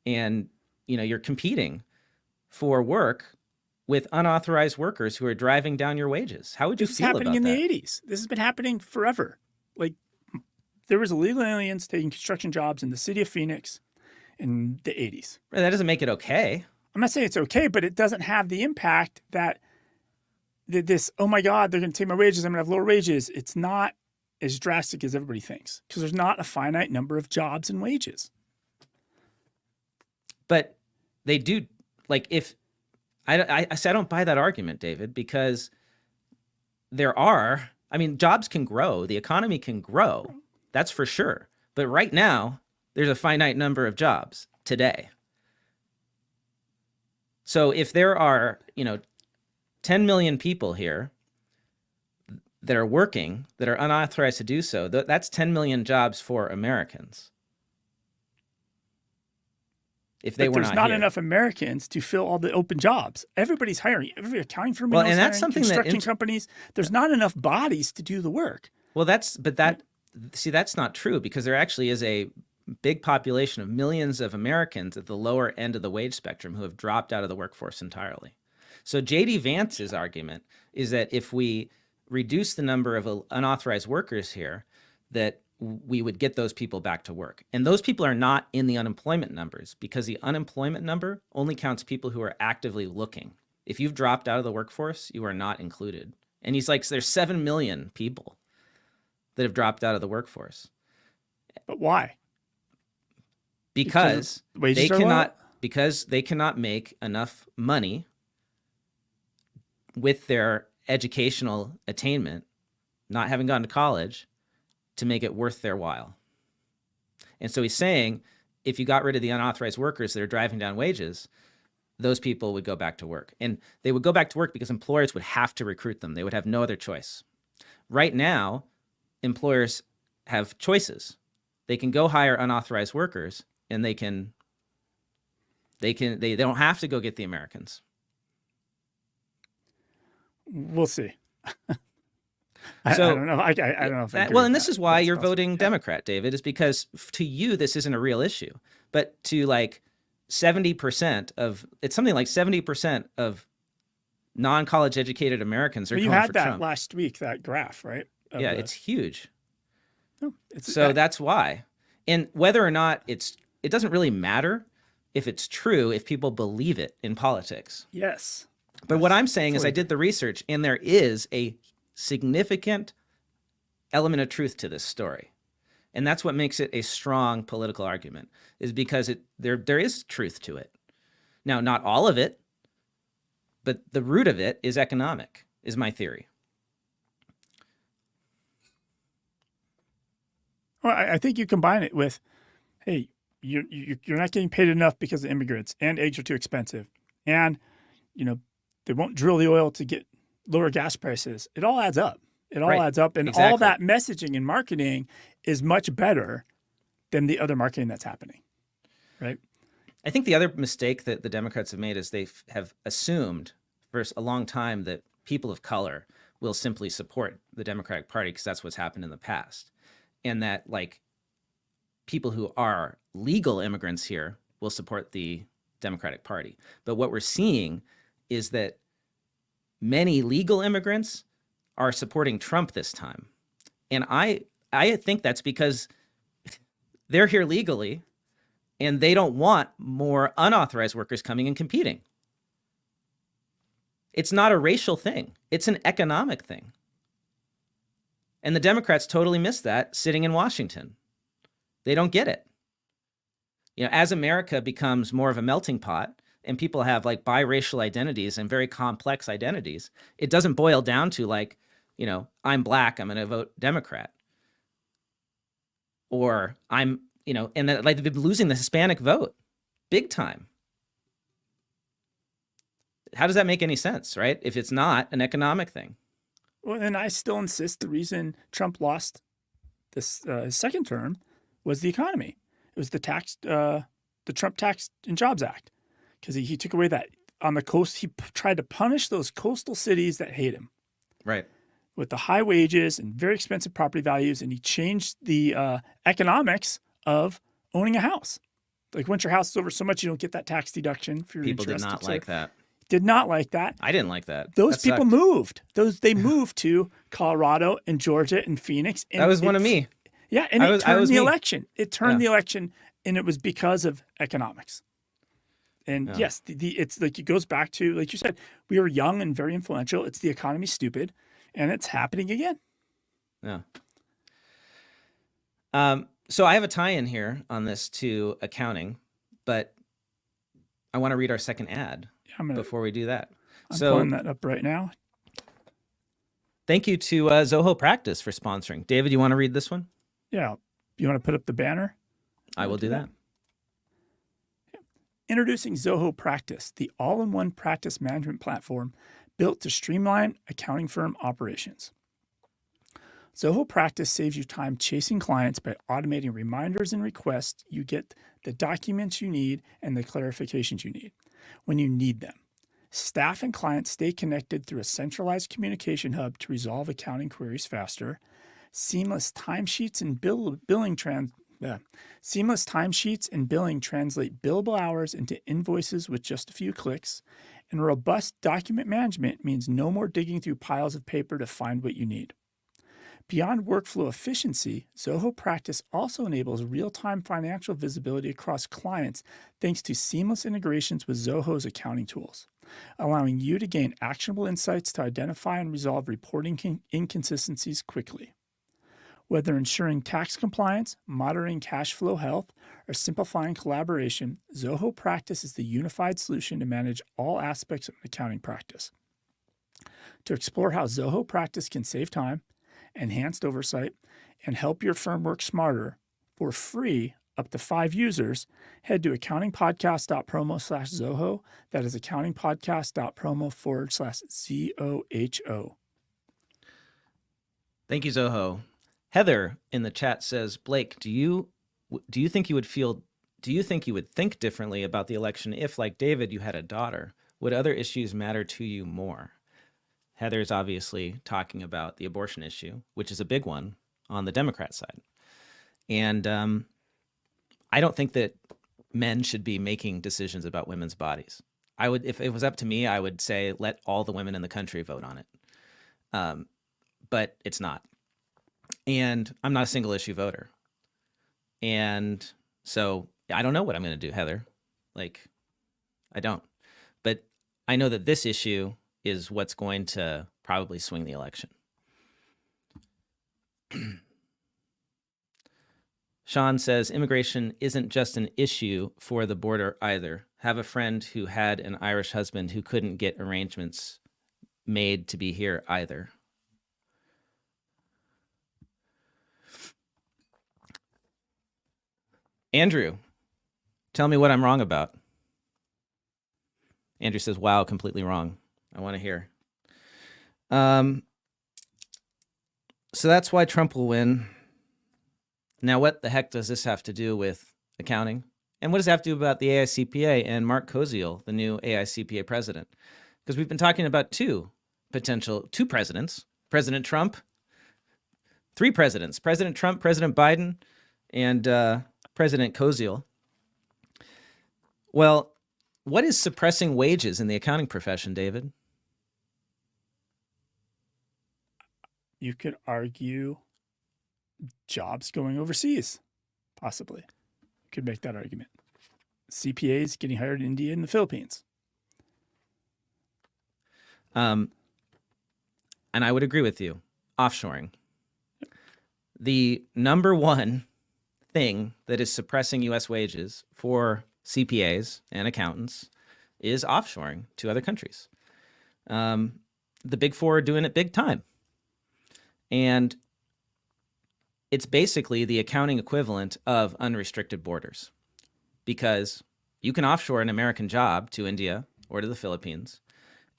and, you're competing for work with unauthorized workers who are driving down your wages. How would you feel about that? This is happening in the 80s. This has been happening forever. There was illegal aliens taking construction jobs in the city of Phoenix in the 80s. That doesn't make it okay. I'm not saying it's okay, but it doesn't have the impact that this, oh my God, they're going to take my wages, I'm going to have lower wages. It's not as drastic as everybody thinks because there's not a finite number of jobs and wages. But they do, I don't buy that argument, David, because jobs can grow. The economy can grow. That's for sure. But right now, there's a finite number of jobs today. So if there are, 10 million people here that are working, that are unauthorized to do so, that's 10 million jobs for Americans. If they were not here. There's not enough Americans to fill all the open jobs. Everybody's hiring. Every accounting firm is and that's hiring, something construction companies. There's not enough bodies to do the work. Well, that's not true because there actually is a big population of millions of Americans at the lower end of the wage spectrum who have dropped out of the workforce entirely. So J.D. Vance's argument is that if we reduce the number of unauthorized workers here, that we would get those people back to work. And those people are not in the unemployment numbers because the unemployment number only counts people who are actively looking. If you've dropped out of the workforce, you are not included. And he's like, there's 7 million people that have dropped out of the workforce. But why? because wages they are cannot low? because they cannot make enough money with their educational attainment, not having gone to college, to make it worth their while. And so he's saying, if you got rid of the unauthorized workers that are driving down wages, those people would go back to work. And they would go back to work because employers would have to recruit them. They would have no other choice. Right now, employers have choices. They can go hire unauthorized workers, and they don't have to go get the Americans. We'll see. I So don't know. I don't know if I agree well, with and this that. is why That's you're possible. voting Democrat, David, is because to you this isn't a real issue, but to like 70% of it's something like 70% of non-college educated Americans are But you going had for that Trump. last week, that graph, right? Of Yeah, the- it's huge. no, it's So that's why. And whether or not it doesn't really matter if it's true, if people believe it in politics. yes. But what I'm saying is fully I did the research, and there is a significant element of truth to this story. And that's what makes it a strong political argument, is because there is truth to it. Now, not all of it, but the root of it is economic, is my theory. Well, I think you combine it with, hey, you're not getting paid enough because of immigrants, and eggs are too expensive, and they won't drill the oil to get lower gas prices. It all adds up. It all Right. adds up, and all that messaging and marketing is much better than the other marketing that's happening, right? I think the other mistake that the Democrats have made is they have assumed for a long time that people of color will simply support the Democratic Party because that's what's happened in the past. And that like people who are legal immigrants here will support the Democratic Party. But what we're seeing is that many legal immigrants are supporting Trump this time. And I think that's because they're here legally and they don't want more unauthorized workers coming and competing. It's not a racial thing. It's an economic thing. And the Democrats totally missed that sitting in Washington. They don't get it. As America becomes more of a melting pot and people have like biracial identities and very complex identities, it doesn't boil down to like, I'm black, I'm going to vote Democrat. Or and then like they've been losing the Hispanic vote big time. How does that make any sense, right? If it's not an economic thing. Well, and I still insist the reason Trump lost this his second term was the economy. It was the Trump Tax and Jobs Act, because he took away that on the coast. He tried to punish those coastal cities that hate him, Right. with the high wages and very expensive property values, and he changed the economics of owning a house. Like once your house is over so much, you don't get that tax deduction for your People did interest. not like that. Did not like that. I didn't like that. Those That people sucked. moved. They moved to Colorado and Georgia and Phoenix. And That was one of me. Yeah, and I it turned was the me. election. It turned Yeah. the election, and it was because of economics. And Yeah. yes, it's like it goes back to, like you said, we were young and very influential. It's the economy stupid, and it's happening again. Yeah. So I have a tie-in here on this to accounting, but I want to read our second ad I'm before we do that. I'm So pulling that up right now. thank you to Zoho Practice for sponsoring. David, you want to read this one? Yeah. You want to put up the banner? I will do that. Introducing Zoho Practice, the all-in-one practice management platform built to streamline accounting firm operations. Zoho Practice saves you time chasing clients by automating reminders and requests. You get the documents you need and the clarifications you need when you need them. Staff and clients stay connected through a centralized communication hub to resolve accounting queries faster. Seamless timesheets and billing translate billable hours into invoices with just a few clicks. And robust document management means no more digging through piles of paper to find what you need. Beyond workflow efficiency, Zoho Practice also enables real-time financial visibility across clients thanks to seamless integrations with Zoho's accounting tools, allowing you to gain actionable insights to identify and resolve reporting inconsistencies quickly. Whether ensuring tax compliance, monitoring cash flow health, or simplifying collaboration, Zoho Practice is the unified solution to manage all aspects of an accounting practice. To explore how Zoho Practice can save time, enhance oversight, and help your firm work smarter for free up to 5 users, head to accountingpodcast.promo/Zoho. That is accountingpodcast.promo/ZOHO. Thank you, Zoho. Heather in the chat says, Blake, do you think you would think differently about the election if, like David, you had a daughter? Would other issues matter to you more? Heather's obviously talking about the abortion issue, which is a big one on the Democrat side. And I don't think that men should be making decisions about women's bodies. If it was up to me, I would say let all the women in the country vote on it. But it's not. And I'm not a single issue voter. And so I don't know what I'm going to do, Heather. Like, I don't. But I know that this issue is what's going to probably swing the election. Sean says, immigration isn't just an issue for the border either. Have a friend who had an Irish husband who couldn't get arrangements made to be here either. Andrew, tell me what I'm wrong about. Andrew says, wow, completely wrong. I want to hear. So that's why Trump will win. Now, what the heck does this have to do with accounting? And what does it have to do about the AICPA and Mark Koziel, the new AICPA president? Because we've been talking about two presidents, President Trump, 3 presidents, President Trump, President Biden, and President Koziel. Well, what is suppressing wages in the accounting profession, David? You could argue jobs going overseas, possibly. You could make that argument. CPAs getting hired in India and the Philippines. And I would agree with you. Offshoring. The number one thing that is suppressing U.S. wages for CPAs and accountants is offshoring to other countries. The Big Four are doing it big time. And it's basically the accounting equivalent of unrestricted borders, because you can offshore an American job to India or to the Philippines,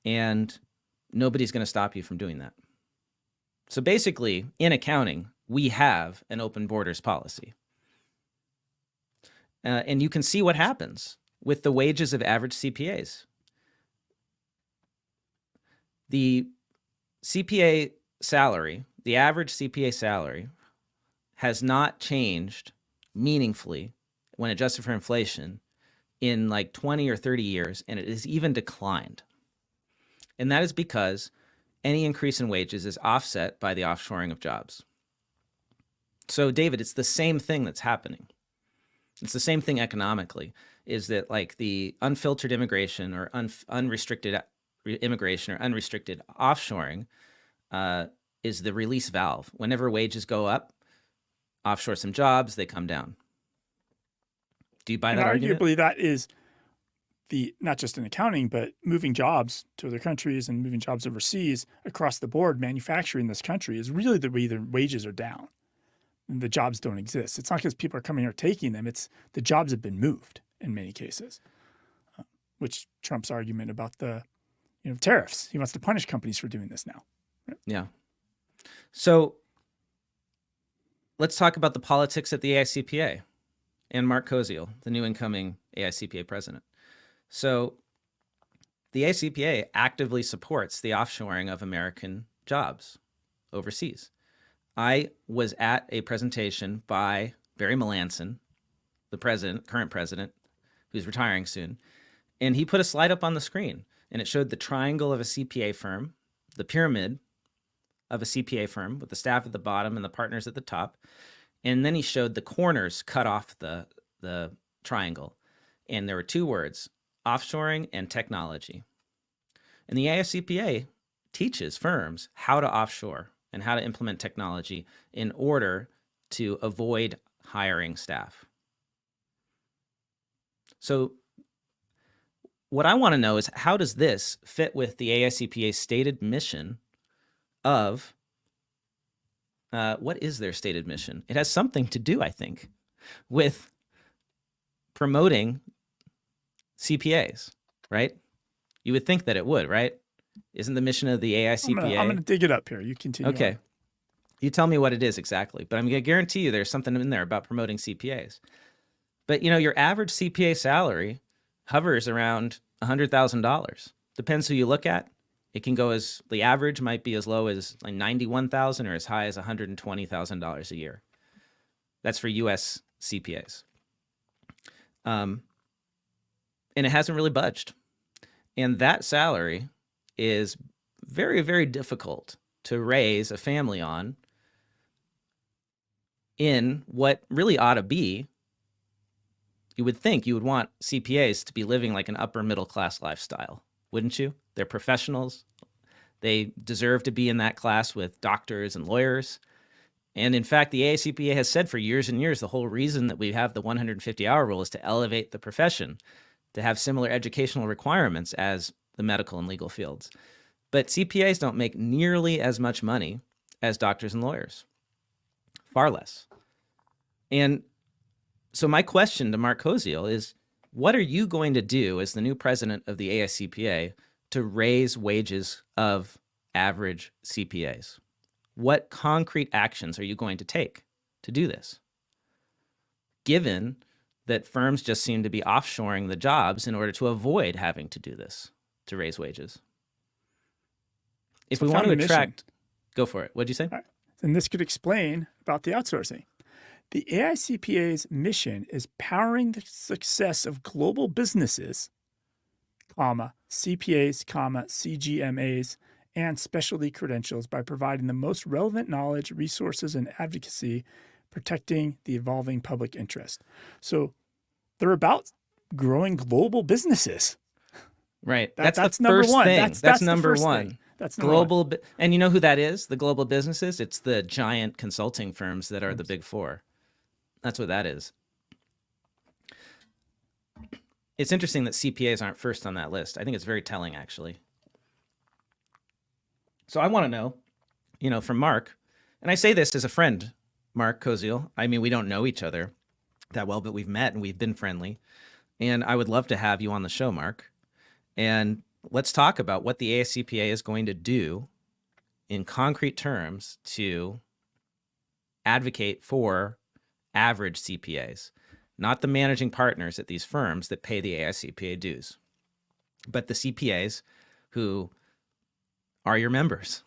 and nobody's going to stop you from doing that. So basically, in accounting, we have an open borders policy. And you can see what happens with the wages of average CPAs. The CPA salary, the average CPA salary, has not changed meaningfully when adjusted for inflation in like 20 or 30 years, and it has even declined. And that is because any increase in wages is offset by the offshoring of jobs. So, David, it's the same thing that's happening. It's the same thing economically, is that like the unfiltered immigration or unrestricted immigration or unrestricted offshoring is the release valve. Whenever wages go up, offshore some jobs, they come down. Do you buy that argument? Arguably, that is not just in accounting, but moving jobs to other countries and moving jobs overseas across the board. Manufacturing in this country is really the way the wages are down. And the jobs don't exist. It's not because people are coming here taking them. It's the jobs have been moved in many cases, which Trump's argument about the tariffs. He wants to punish companies for doing this now. Right? Yeah. So let's talk about the politics at the AICPA and Mark Koziel, the new incoming AICPA president. So the AICPA actively supports the offshoring of American jobs overseas. I was at a presentation by Barry Melanson, the current president, who's retiring soon, and he put a slide up on the screen, and it showed the triangle of a CPA firm, the pyramid of a CPA firm with the staff at the bottom and the partners at the top, and then he showed the corners cut off the triangle, and there were 2 words, offshoring and technology. And the AICPA teaches firms how to offshore and how to implement technology in order to avoid hiring staff. So what I want to know is, how does this fit with the AICPA's stated mission of, what is their stated mission? It has something to do, I think, with promoting CPAs, right? You would think that it would, right? Isn't the mission of the AICPA? I'm gonna dig it up here. You continue. Okay. On. You tell me what it is exactly, but I'm going to guarantee you there's something in there about promoting CPAs. But, you know, your average CPA salary hovers around $100,000. Depends who you look at. It can go as, the average might be as low as like $91,000 or as high as $120,000 a year. That's for US CPAs. And it hasn't really budged. And that salary is very, very difficult to raise a family on in what really ought to be, you would think you would want CPAs to be living like an upper middle class lifestyle, wouldn't you? They're professionals. They deserve to be in that class with doctors and lawyers. And in fact, the AICPA has said for years and years, the whole reason that we have the 150-hour rule is to elevate the profession, to have similar educational requirements as the medical and legal fields. But CPAs don't make nearly as much money as doctors and lawyers, far less. And so my question to Mark Koziel is, what are you going to do as the new president of the AICPA to raise wages of average CPAs? What concrete actions are you going to take to do this, given that firms just seem to be offshoring the jobs in order to avoid having to do this to raise wages? If we want to attract, go for it. What'd you say? Right. And this could explain about the outsourcing. The AICPA's mission is powering the success of global businesses, CPAs, CGMAs, and specialty credentials by providing the most relevant knowledge, resources, and advocacy, protecting the evolving public interest. So they're about growing global businesses. Right. That's the number first one. thing. That's the number first one. thing. That's global. And you know who that is? The global businesses? It's the giant consulting firms that are the big four. That's what that is. It's interesting that CPAs aren't first on that list. I think it's very telling, actually. So I want to know, you know, from Mark, and I say this as a friend, Mark Koziel. I mean, we don't know each other that well, but we've met and we've been friendly. And I would love to have you on the show, Mark. And let's talk about what the AICPA is going to do in concrete terms to advocate for average CPAs, not the managing partners at these firms that pay the AICPA dues, but the CPAs who are your members.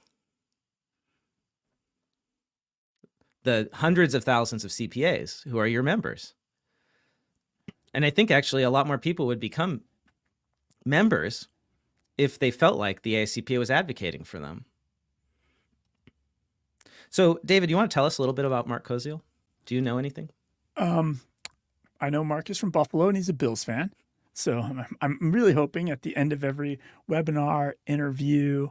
The hundreds of thousands of CPAs who are your members. And I think actually a lot more people would become members if they felt like the AICPA was advocating for them. So, David, you want to tell us a little bit about Mark Koziel? Do you know anything? I know Mark is from Buffalo and he's a Bills fan. So I'm really hoping at the end of every webinar, interview,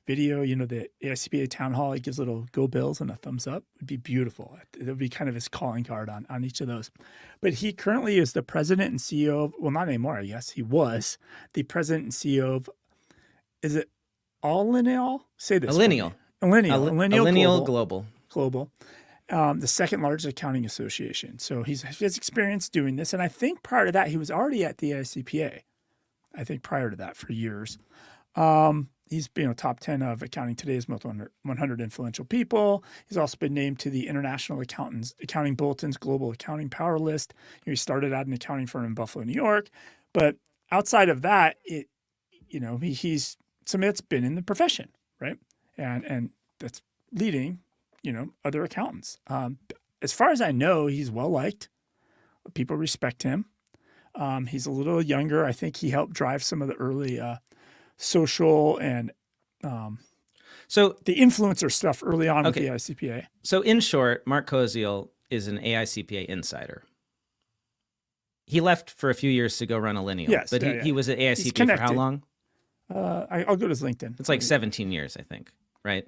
video, you know, the AICPA town hall, he gives a little go Bills and a thumbs up. It would be beautiful. It would be kind of his calling card on each of those. But he currently is the president and CEO of, well, not anymore, I guess. He was the president and CEO of, is it Allineal? Say this. Allineal. Allineal Global. The second largest accounting association. So he has experience doing this. And I think prior to that, he was already at the AICPA. I think prior to that for years. He's been top 10 of Accounting Today's most 100 influential people. He's also been named to the International Accounting Bulletin's Global Accounting Power List. He started at an accounting firm in Buffalo, New York. But outside of that, he's somebody that's been in the profession, right? And that's leading, other accountants. As far as I know, he's well liked. People respect him. He's a little younger. I think he helped drive some of the early social and so the influencer stuff early on with the AICPA. So in short, Mark Koziel is an AICPA insider. He left for a few years to go run Allineal. Yes, but he was at AICPA for how long? I'll go to his LinkedIn. It's like 17 years, I think, right?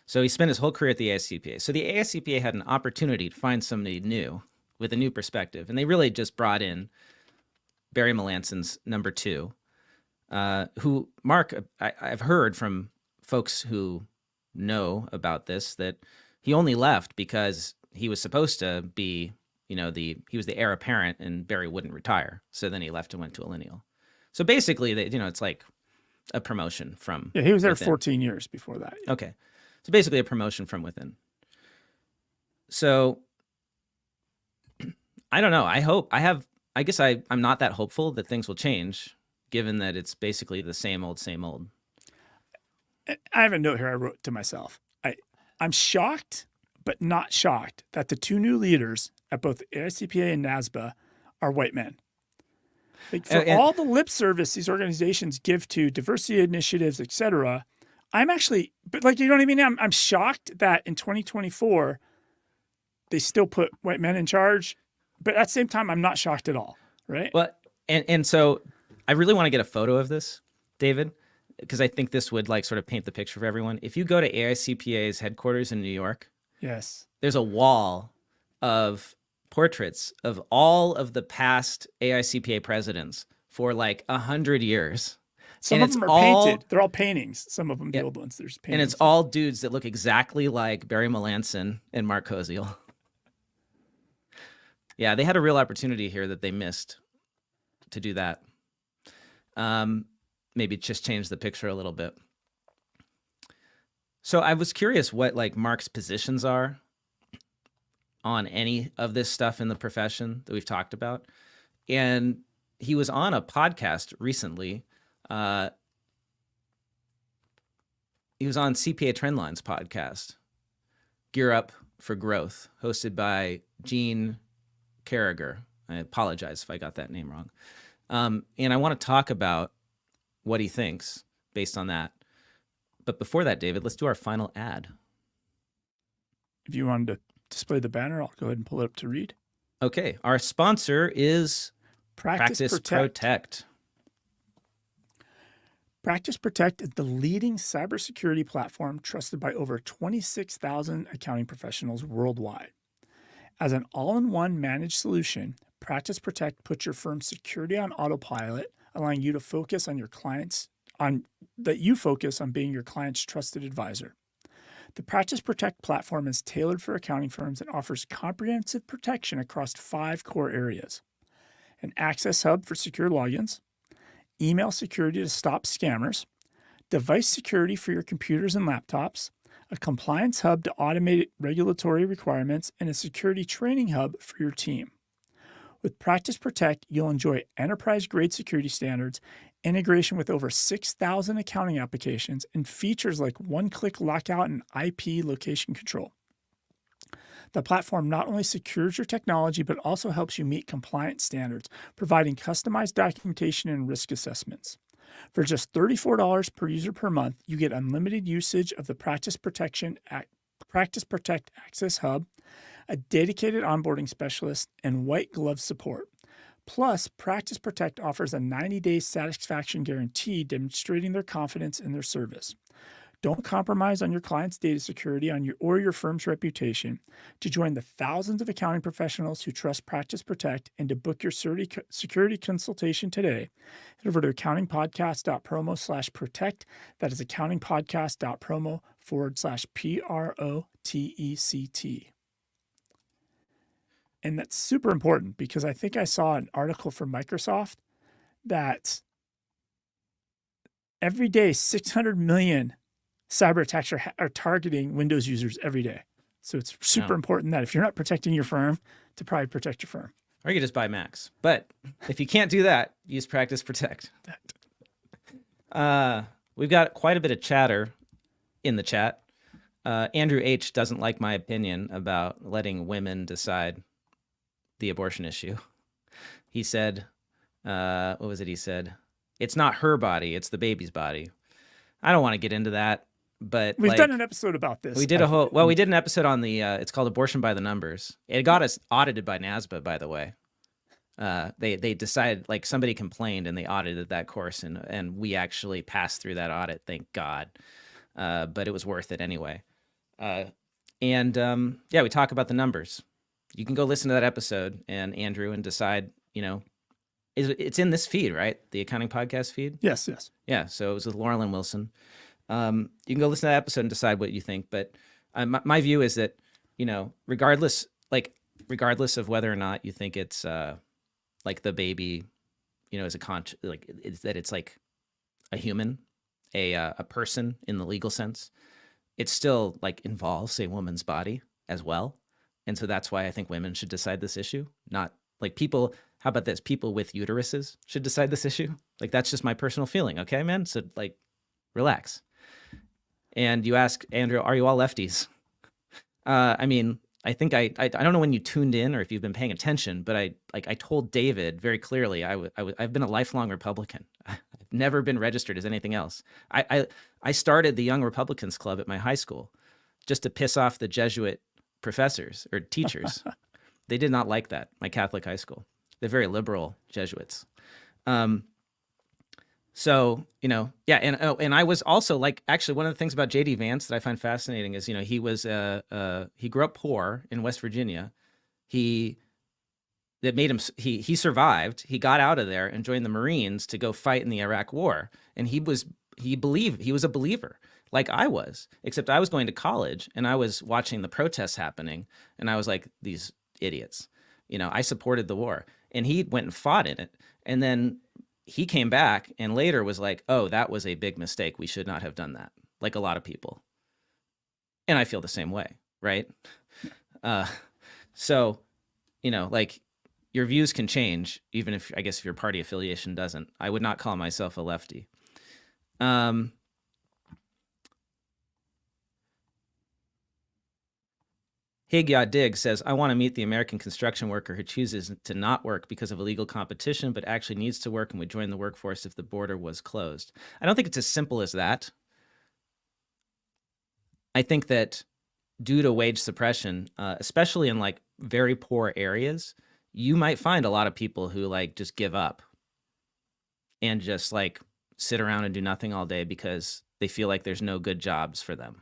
So he spent his whole career at the AICPA. So the AICPA had an opportunity to find somebody new with a new perspective. And they really just brought in Barry Melanson's number 2, who, Mark, I've heard from folks who know about this that he only left because he was supposed to be, he was the heir apparent and Barry wouldn't retire. So then he left and went to a lineal. So basically, it's like a promotion from Yeah, he was there within. 14 years before that. Okay. So basically a promotion from within. So I don't know. I guess I'm not that hopeful that things will change, given that it's basically the same old, same old. I have a note here I wrote to myself. I'm shocked, but not shocked that the 2 new leaders at both AICPA and NASBA are white men. Like for all the lip service these organizations give to diversity initiatives, et cetera, I'm actually, but like, you know what I mean? I'm shocked that in 2024, they still put white men in charge, but at the same time, I'm not shocked at all, right? Well, and so I really want to get a photo of this, David, because I think this would like sort of paint the picture for everyone. If you go to AICPA's headquarters in New York, yes, there's a wall of portraits of all of the past AICPA presidents for like 100 years. Some and of them are painted. They're all paintings. Some of them, the old ones, there's paintings. And it's all dudes that look exactly like Barry Melanson and Mark Koziel. Yeah, they had a real opportunity here that they missed to do that. Maybe just change the picture a little bit. So I was curious what like Mark's positions are on any of this stuff in the profession that we've talked about. And he was on a podcast recently. He was on CPA Trendline's podcast, Gear Up for Growth, hosted by Gene Carragher. I apologize if I got that name wrong. And I want to talk about what he thinks based on that. But before that, David, let's do our final ad. If you wanted to display the banner, I'll go ahead and pull it up to read. Okay. Our sponsor is Practice Protect. Practice Protect is the leading cybersecurity platform trusted by over 26,000 accounting professionals worldwide. As an all-in-one managed solution, Practice Protect puts your firm's security on autopilot, allowing you to focus on being your client's trusted advisor. The Practice Protect platform is tailored for accounting firms and offers comprehensive protection across 5 core areas: an access hub for secure logins, email security to stop scammers, device security for your computers and laptops, a compliance hub to automate regulatory requirements, and a security training hub for your team. With Practice Protect, you'll enjoy enterprise-grade security standards, integration with over 6,000 accounting applications, and features like one-click lockout and IP location control. The platform not only secures your technology, but also helps you meet compliance standards, providing customized documentation and risk assessments. For just $34 per user per month, you get unlimited usage of the Practice Protect Access Hub, a dedicated onboarding specialist, and white glove support. Plus, Practice Protect offers a 90-day satisfaction guarantee demonstrating their confidence in their service. Don't compromise on your client's data security or your firm's reputation. To join the thousands of accounting professionals who trust Practice Protect and to book your security consultation today, head over to accountingpodcast.promo/protect. That is accountingpodcast.promo/PROTECT. And that's super important because I think I saw an article from Microsoft that every day 600 million cyber attacks are targeting Windows users every day. So it's super important that if you're not protecting your firm, to probably protect your firm. Or you could just buy Macs. But if you can't do that, use Practice Protect. We've got quite a bit of chatter in the chat. Andrew H. doesn't like my opinion about letting women decide the abortion issue. He said, what was it he said? It's not her body, it's the baby's body. I don't want to get into that. But we've done an episode about this. We did we did an episode on the, it's called Abortion by the Numbers. It got us audited by NASBA, by the way. They decided, like somebody complained and they audited that course and we actually passed through that audit, thank God. But it was worth it anyway. Yeah, we talk about the numbers. You can go listen to that episode, and Andrew, and decide, it's in this feed, right? The accounting podcast feed. Yes. Yeah. So it was with Laurel and Wilson. You can go listen to that episode and decide what you think. But my view is that, regardless of whether or not you think it's like the baby, is it's like a human, a person in the legal sense, it still like involves a woman's body as well. And so that's why I think women should decide this issue, not like people. How about this? People with uteruses should decide this issue. Like, that's just my personal feeling. Okay, man. So like, relax. And you ask, Andrew, are you all lefties? I mean, I think I don't know when you tuned in or if you've been paying attention, but I told David very clearly, I've been a lifelong Republican. I've never been registered as anything else. I started the Young Republicans Club at my high school just to piss off the Jesuit professors or teachers. They did not like that, my Catholic high school. They're very liberal Jesuits. So, yeah. And I was also like, actually, one of the things about JD Vance that I find fascinating is, he was, he grew up poor in West Virginia. He survived. He got out of there and joined the Marines to go fight in the Iraq War. And he was a believer like I was, except I was going to college and I was watching the protests happening. And I was like, these idiots, I supported the war, and he went and fought in it. And then he came back and later was like, oh, that was a big mistake. We should not have done that. Like a lot of people. And I feel the same way. Right. So, like, your views can change, even if, I guess, if your party affiliation doesn't. I would not call myself a lefty. Higya Dig says, I want to meet the American construction worker who chooses to not work because of illegal competition, but actually needs to work and would join the workforce if the border was closed. I don't think it's as simple as that. I think that due to wage suppression, especially in like very poor areas, you might find a lot of people who like just give up and just like sit around and do nothing all day because they feel like there's no good jobs for them.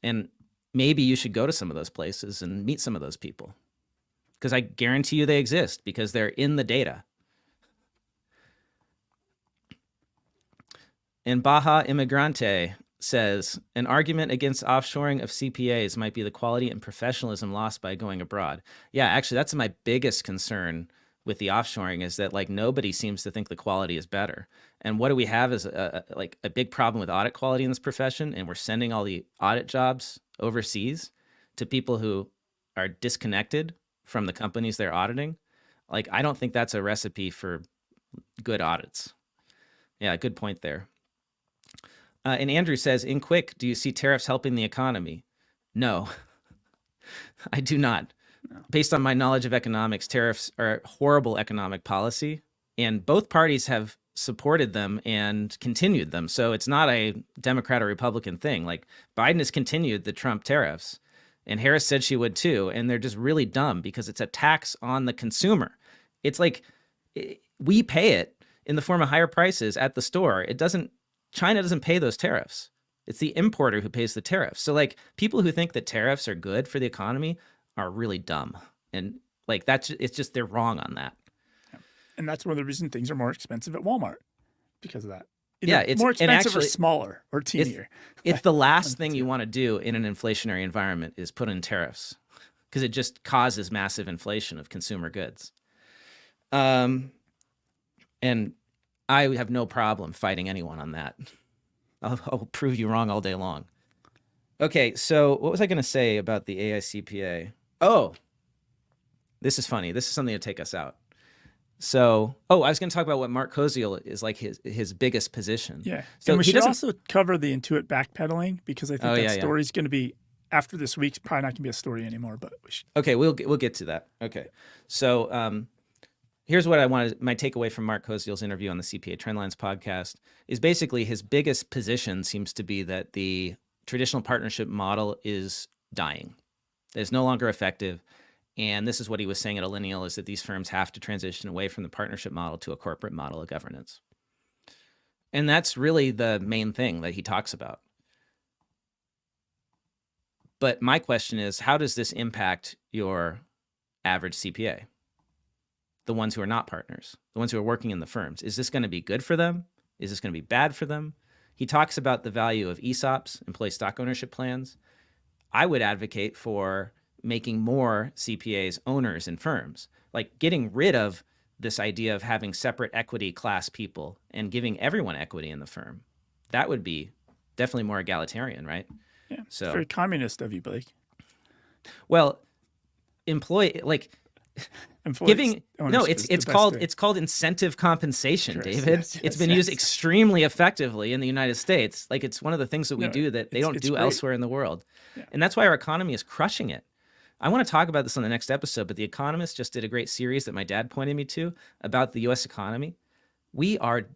And maybe you should go to some of those places and meet some of those people, because I guarantee you they exist because they're in the data. And Baja Immigrante says, an argument against offshoring of CPAs might be the quality and professionalism lost by going abroad. Yeah, actually, that's my biggest concern with the offshoring, is that like nobody seems to think the quality is better. And what do we have is a big problem with audit quality in this profession, and we're sending all the audit jobs overseas to people who are disconnected from the companies they're auditing. Like, I don't think that's a recipe for good audits. Yeah, good point there. And Andrew says, in quick, do you see tariffs helping the economy? No, I do not. No. Based on my knowledge of economics, tariffs are horrible economic policy, and both parties have supported them and continued them. So it's not a Democrat or Republican thing. Like, Biden has continued the Trump tariffs, and Harris said she would too. And they're just really dumb because it's a tax on the consumer. It's like we pay it in the form of higher prices at the store. China doesn't pay those tariffs. It's the importer who pays the tariffs. So like, people who think that tariffs are good for the economy are really dumb. And like, it's just, they're wrong on that. And that's one of the reasons things are more expensive at Walmart, because of that. Yeah, it's more expensive actually, or smaller or teenier. It's the last thing you want to do in an inflationary environment is put in tariffs, because it just causes massive inflation of consumer goods. And I have no problem fighting anyone on that. I'll prove you wrong all day long. Okay, so what was I going to say about the AICPA? Oh, this is funny. This is something to take us out. So, I was going to talk about what Mark Koziel is like his biggest position. Yeah. So and we should also cover the Intuit backpedaling, because I think that story is going to be, after this week's, probably not going to be a story anymore. But we should. Okay, we'll get to that. Okay, so here's what I wanted. My takeaway from Mark Koziel's interview on the CPA Trendlines podcast is basically his biggest position seems to be that the traditional partnership model is dying. It's no longer effective. And this is what he was saying at Allineal, is that these firms have to transition away from the partnership model to a corporate model of governance. And that's really the main thing that he talks about. But my question is, how does this impact your average CPA? The ones who are not partners, the ones who are working in the firms. Is this going to be good for them? Is this going to be bad for them? He talks about the value of ESOPs, employee stock ownership plans. I would advocate for making more CPAs owners in firms, like getting rid of this idea of having separate equity class people and giving everyone equity in the firm. That would be definitely more egalitarian, right? Yeah. So It's very communist of you, Blake. well, Employees it's called incentive compensation, Yes, David. yes, It's yes, been yes. used extremely effectively in the United States. Like, it's one of the things that we No, do that they don't it's do great. elsewhere in the world. Yeah. And that's why our economy is crushing it. I want to talk about this on the next episode, but The Economist just did a great series that my dad pointed me to about the US economy. We are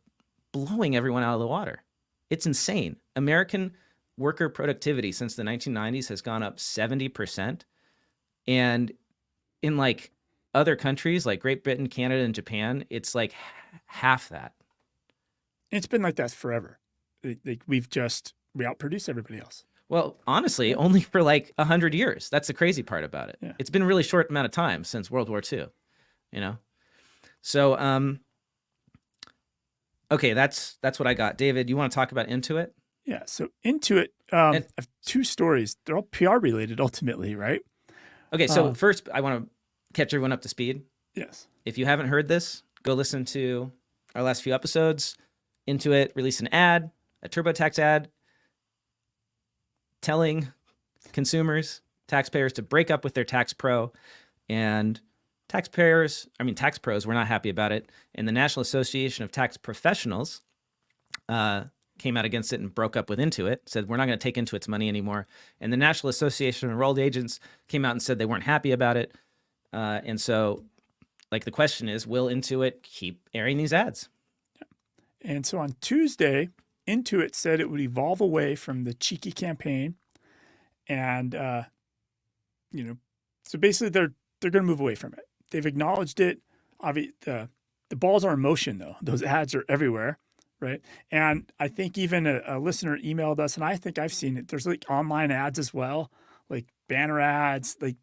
blowing everyone out of the water. It's insane. American worker productivity since the 1990s has gone up 70%. And in like other countries like Great Britain, Canada, and Japan, it's like half that. It's been like that forever. We outproduce everybody else. Well, honestly, only for like 100 years. That's the crazy part about it. Yeah. It's been a really short amount of time since World War II, you know? So, okay, that's what I got. David, you want to talk about Intuit? Yeah. So Intuit, I have two stories. They're all PR related ultimately, right? Okay, so first, I want to catch everyone up to speed. Yes. If you haven't heard this, go listen to our last few episodes. Intuit released an ad, a TurboTax ad, telling consumers, taxpayers to break up with their tax pro. And tax pros were not happy about it. And the National Association of Tax Professionals came out against it and broke up with Intuit, said, we're not going to take Intuit's money anymore. And the National Association of Enrolled Agents came out and said they weren't happy about it. And so, like, the question is, will Intuit keep airing these ads? And so on Tuesday, Intuit said it would evolve away from the cheeky campaign. And, so basically they're going to move away from it. They've acknowledged it. The balls are in motion, though. Those ads are everywhere. Right. And I think even a listener emailed us, and I think I've seen it. There's like online ads as well, like banner ads. Like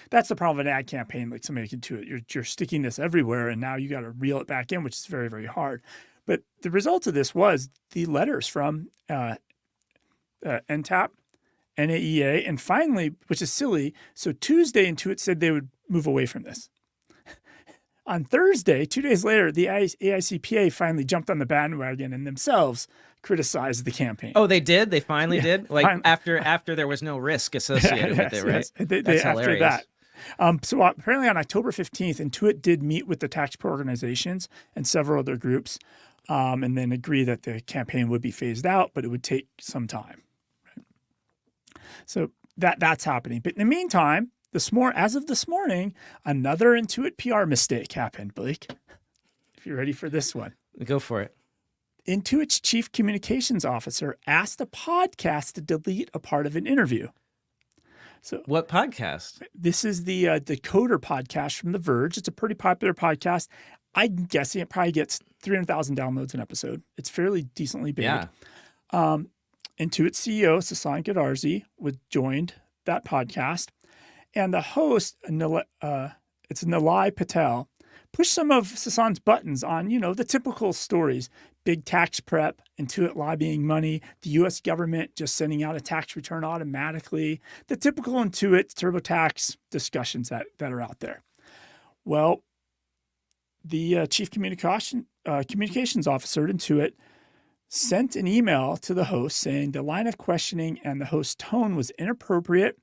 that's the problem with an ad campaign. Like somebody can do it. You're sticking this everywhere, and now you got to reel it back in, which is very, very hard. But the result of this was the letters from NTAP, NAEA, and finally, which is silly. So Tuesday, Intuit said they would move away from this. On Thursday, 2 days later, the AICPA finally jumped on the bandwagon and themselves criticized the campaign. Oh, they did? They finally did? Like after there was no risk associated with it, right? Yes. That's after hilarious. that. So apparently on October 15th, Intuit did meet with the tax pro organizations and several other groups and then agree that the campaign would be phased out, but it would take some time. Right? So that's happening. But in the meantime, as of this morning, another Intuit PR mistake happened, Blake. If you're ready for this one. Go for it. Intuit's chief communications officer asked a podcast to delete a part of an interview. So what podcast? This is the Coder podcast from The Verge. It's a pretty popular podcast. I'm guessing it probably gets 300,000 downloads an episode. It's fairly decently big. Yeah. Intuit CEO Sasan Goodarzi joined that podcast. And the host, it's Nilay Patel, pushed some of Sasan's buttons on, the typical stories, big tax prep, Intuit lobbying money, the U.S. government just sending out a tax return automatically, the typical Intuit TurboTax discussions that are out there. Well, the chief communications officer at Intuit sent an email to the host saying the line of questioning and the host's tone was inappropriate.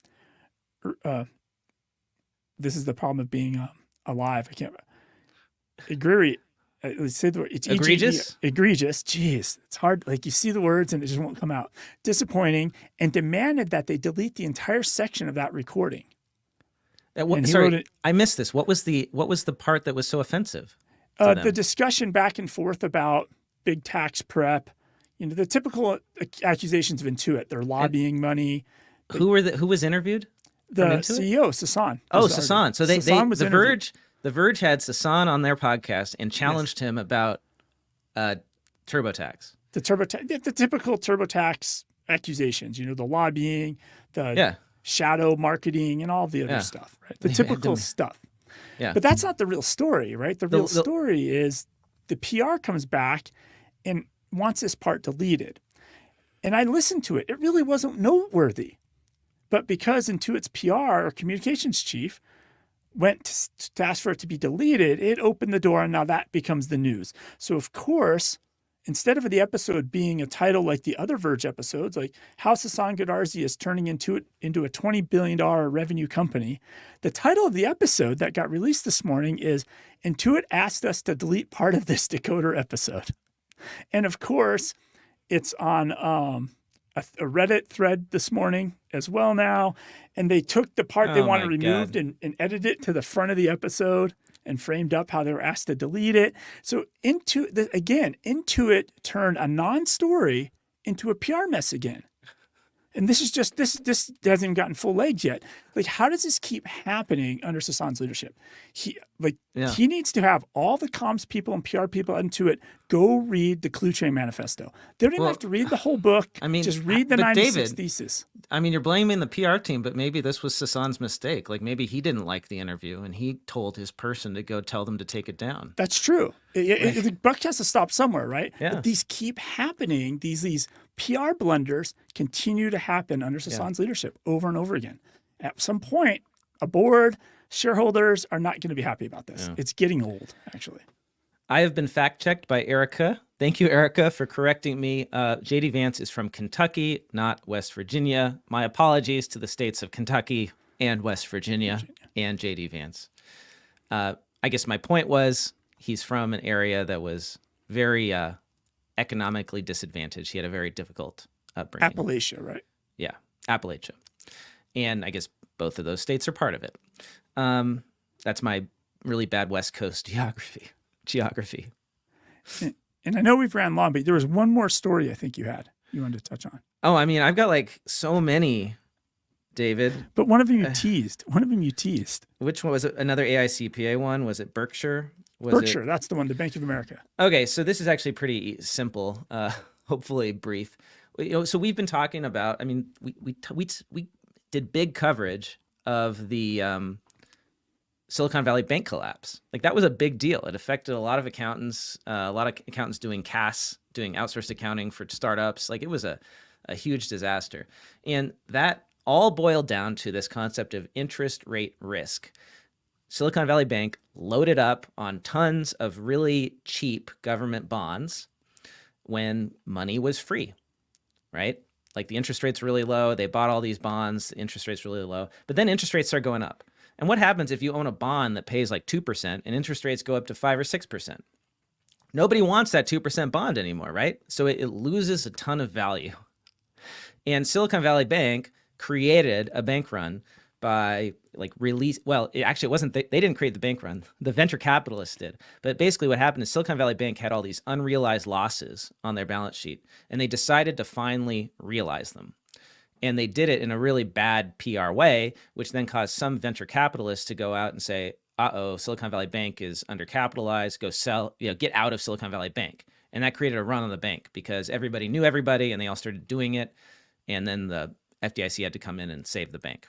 This is the problem of being alive. I can't agree. Say the word. It's egregious. Egregious. Jeez, it's hard. Like you see the words and it just won't come out. Disappointing, and demanded that they delete the entire section of that recording. I missed this. What was the part that was so offensive? The discussion back and forth about big tax prep. The typical accusations of Intuit. They're lobbying money. Who was interviewed? The CEO, Sasan. Oh, Sasan. So The Verge had Sasan on their podcast and challenged him about TurboTax. The typical TurboTax accusations. The lobbying, shadow marketing and all the other stuff, right? The typical stuff. Yeah. But that's not the real story, right? The real The- story is the PR comes back and wants this part deleted. And I listened to it. It really wasn't noteworthy. But because Intuit's PR or communications chief went to ask for it to be deleted, it opened the door, and now that becomes the news. So, of course, instead of the episode being a title like the other Verge episodes, like how Sasan Goodarzi is turning into a $20 billion revenue company, the title of the episode that got released this morning is Intuit asked us to delete part of this decoder episode. And of course, it's on a Reddit thread this morning as well now. And they took the part they wanted removed and edited it to the front of the episode and framed up how they were asked to delete it. So Intuit turned a non-story into a PR mess again. And this hasn't even gotten full legs yet. Like, how does this keep happening under Sasan's leadership? He needs to have all the comms people and PR people into it go read the Clue Chain Manifesto. They don't even have to read the whole book. I mean, just read the 96 thesis. I mean, you're blaming the PR team, but maybe this was Sasan's mistake. Like, maybe he didn't like the interview and he told his person to go tell them to take it down. That's true. The buck has to stop somewhere, right? Yeah. But these keep happening. These PR blunders continue to happen under Sasan's leadership over and over again. At some point, a board, shareholders are not going to be happy about this. Yeah. It's getting old, actually. I have been fact-checked by Erica. Thank you, Erica, for correcting me. J.D. Vance is from Kentucky, not West Virginia. My apologies to the states of Kentucky and West Virginia. And J.D. Vance. I guess my point was he's from an area that was very economically disadvantaged. He had a very difficult upbringing. Appalachia, right? Yeah, Appalachia. And I guess both of those states are part of it. That's my really bad West Coast geography. And I know we've ran long, but there was one more story I think you wanted to touch on. Oh, I mean, I've got like so many, David. But one of them you teased. Which one was it? Another AICPA one? Was it Berkshire? Berkshire, that's the one, the Bank of America. Okay, so this is actually pretty simple, hopefully brief. So we've been talking about, I mean, we did big coverage of the Silicon Valley Bank collapse. Like, that was a big deal. It affected a lot of accountants, doing CAS, doing outsourced accounting for startups. Like, it was a huge disaster. And that all boiled down to this concept of interest rate risk. Silicon Valley Bank loaded up on tons of really cheap government bonds when money was free, right? Like, the interest rate's really low. They bought all these bonds. The interest rate's really low. But then interest rates start going up. And what happens if you own a bond that pays like 2% and interest rates go up to 5 or 6%? Nobody wants that 2% bond anymore, right? So it loses a ton of value. And Silicon Valley Bank created a bank run by it wasn't, they didn't create the bank run. The venture capitalists did. But basically what happened is Silicon Valley Bank had all these unrealized losses on their balance sheet, and they decided to finally realize them. And they did it in a really bad PR way, which then caused some venture capitalists to go out and say, Silicon Valley Bank is undercapitalized, go sell, get out of Silicon Valley Bank. And that created a run on the bank because everybody knew everybody and they all started doing it. And then the FDIC had to come in and save the bank.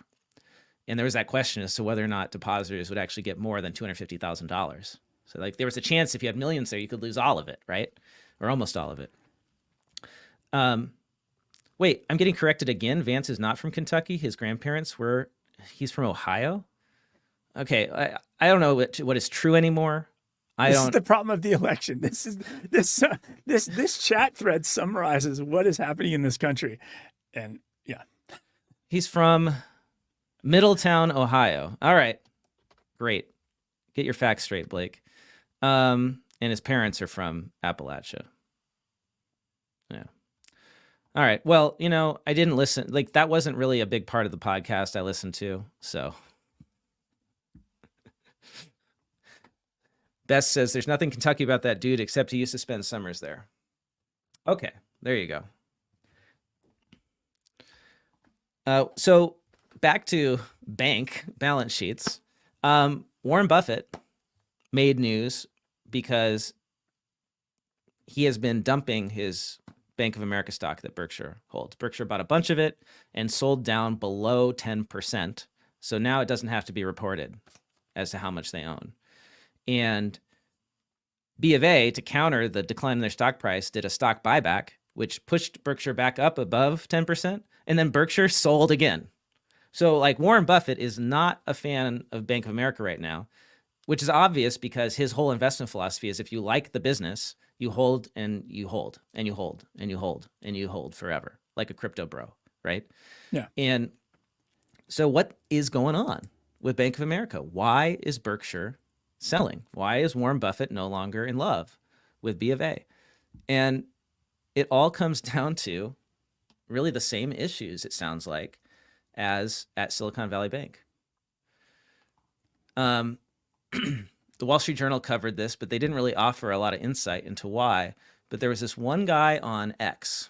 And there was that question as to whether or not depositors would actually get more than $250,000. So like there was a chance if you had millions there, you could lose all of it, right? Or almost all of it. Wait, I'm getting corrected again. Vance is not from Kentucky. His grandparents he's from Ohio. Okay, I don't know what is true anymore. This is the problem of the election. This chat thread summarizes what is happening in this country. And yeah. He's from Middletown, Ohio. All right. Great. Get your facts straight, Blake. And his parents are from Appalachia. Yeah. All right. Well, I didn't listen. Like, that wasn't really a big part of the podcast I listened to. So Bess says there's nothing Kentucky about that dude except he used to spend summers there. Okay. There you go. So back to bank balance sheets. Warren Buffett made news because he has been dumping his Bank of America stock that Berkshire holds. Berkshire bought a bunch of it and sold down below 10%. So now it doesn't have to be reported as to how much they own. And B of A, to counter the decline in their stock price, did a stock buyback, which pushed Berkshire back up above 10%, and then Berkshire sold again. So like Warren Buffett is not a fan of Bank of America right now, which is obvious because his whole investment philosophy is if you like the business, you hold and you hold and you hold and you hold and you hold forever, like a crypto bro, right? Yeah. And so what is going on with Bank of America? Why is Berkshire selling? Why is Warren Buffett no longer in love with B of A? And it all comes down to really the same issues, it sounds like, as at Silicon Valley Bank. The Wall Street Journal covered this, but they didn't really offer a lot of insight into why. But there was this one guy on X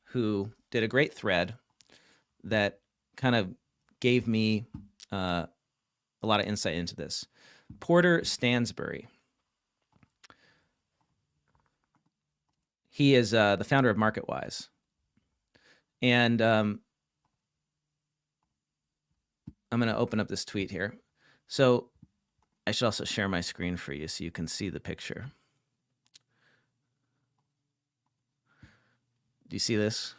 who did a great thread that kind of gave me a lot of insight into this. Porter Stansberry. He is the founder of MarketWise. And I'm going to open up this tweet here. So I should also share my screen for you so you can see the picture. Do you see this?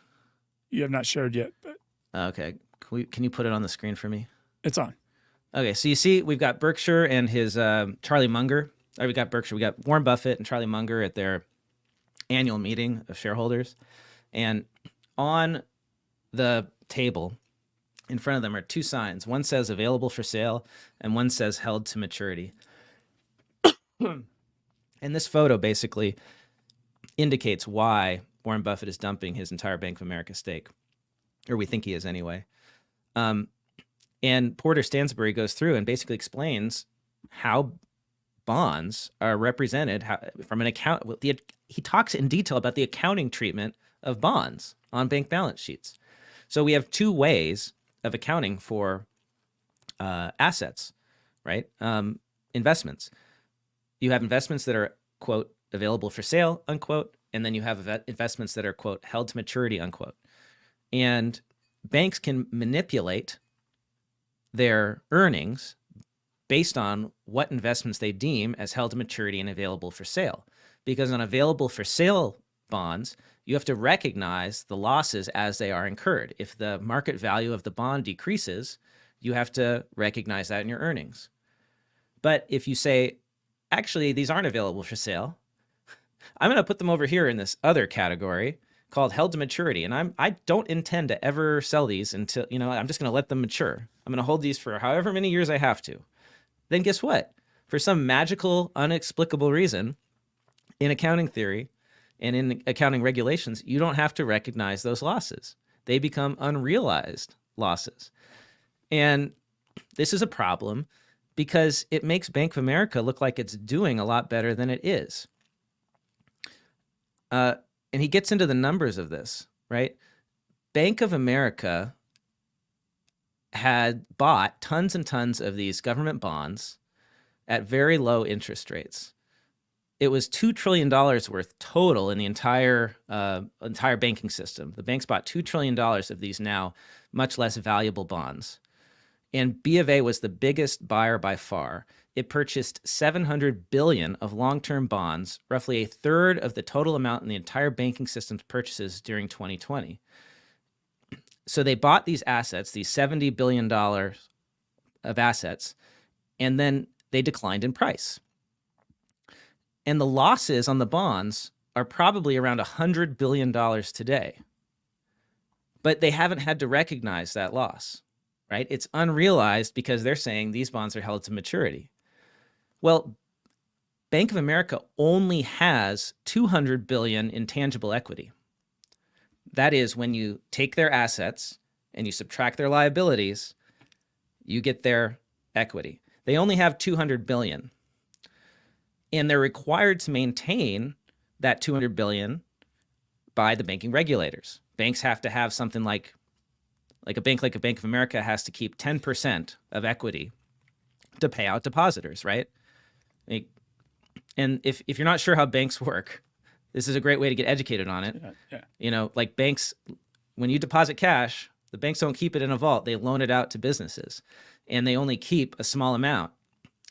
You have not shared yet, but Okay. Can you put it on the screen for me? it's on. Okay, so you see we've got Berkshire and his Charlie Munger. We got Berkshire. We got Warren Buffett and Charlie Munger at their annual meeting of shareholders. And on the table in front of them are two signs. One says available for sale and one says held to maturity. And this photo basically indicates why Warren Buffett is dumping his entire Bank of America stake, or we think he is anyway. And Porter Stansberry goes through and basically explains how bonds are represented from an account. He talks in detail about the accounting treatment of bonds on bank balance sheets. So we have two ways of accounting for assets, right? Investments. You have investments that are, quote, available for sale, unquote, and then you have investments that are, quote, held to maturity, unquote. And banks can manipulate their earnings based on what investments they deem as held to maturity and available for sale. Because on available for sale bonds, you have to recognize the losses as they are incurred. If the market value of the bond decreases, you have to recognize that in your earnings. But if you say, actually, these aren't available for sale, I'm going to put them over here in this other category called held to maturity. And I don't intend to ever sell these until, I'm just going to let them mature. I'm going to hold these for however many years I have to. Then guess what? For some magical, inexplicable reason, in accounting theory and in accounting regulations, you don't have to recognize those losses. They become unrealized losses. And this is a problem because it makes Bank of America look like it's doing a lot better than it is. And he gets into the numbers of this, right? Bank of America had bought tons and tons of these government bonds at very low interest rates. It was $2 trillion worth total in the entire banking system. The banks bought $2 trillion of these now much less valuable bonds. And B of A was the biggest buyer by far. It purchased $700 billion of long-term bonds, roughly a third of the total amount in the entire banking system's purchases during 2020. So they bought these assets, these $70 billion of assets, and then they declined in price. And the losses on the bonds are probably around $100 billion today. But they haven't had to recognize that loss, right? It's unrealized because they're saying these bonds are held to maturity. Well, Bank of America only has $200 billion in tangible equity. That is, when you take their assets and you subtract their liabilities, you get their equity. They only have $200 billion. And they're required to maintain that $200 billion by the banking regulators. Banks have to have something like a bank of America has to keep 10% of equity to pay out depositors, right? And if you're not sure how banks work, This is a great way to get educated on it. Yeah. Like banks, when you deposit cash, the banks don't keep it in a vault. They loan it out to businesses, and they only keep a small amount,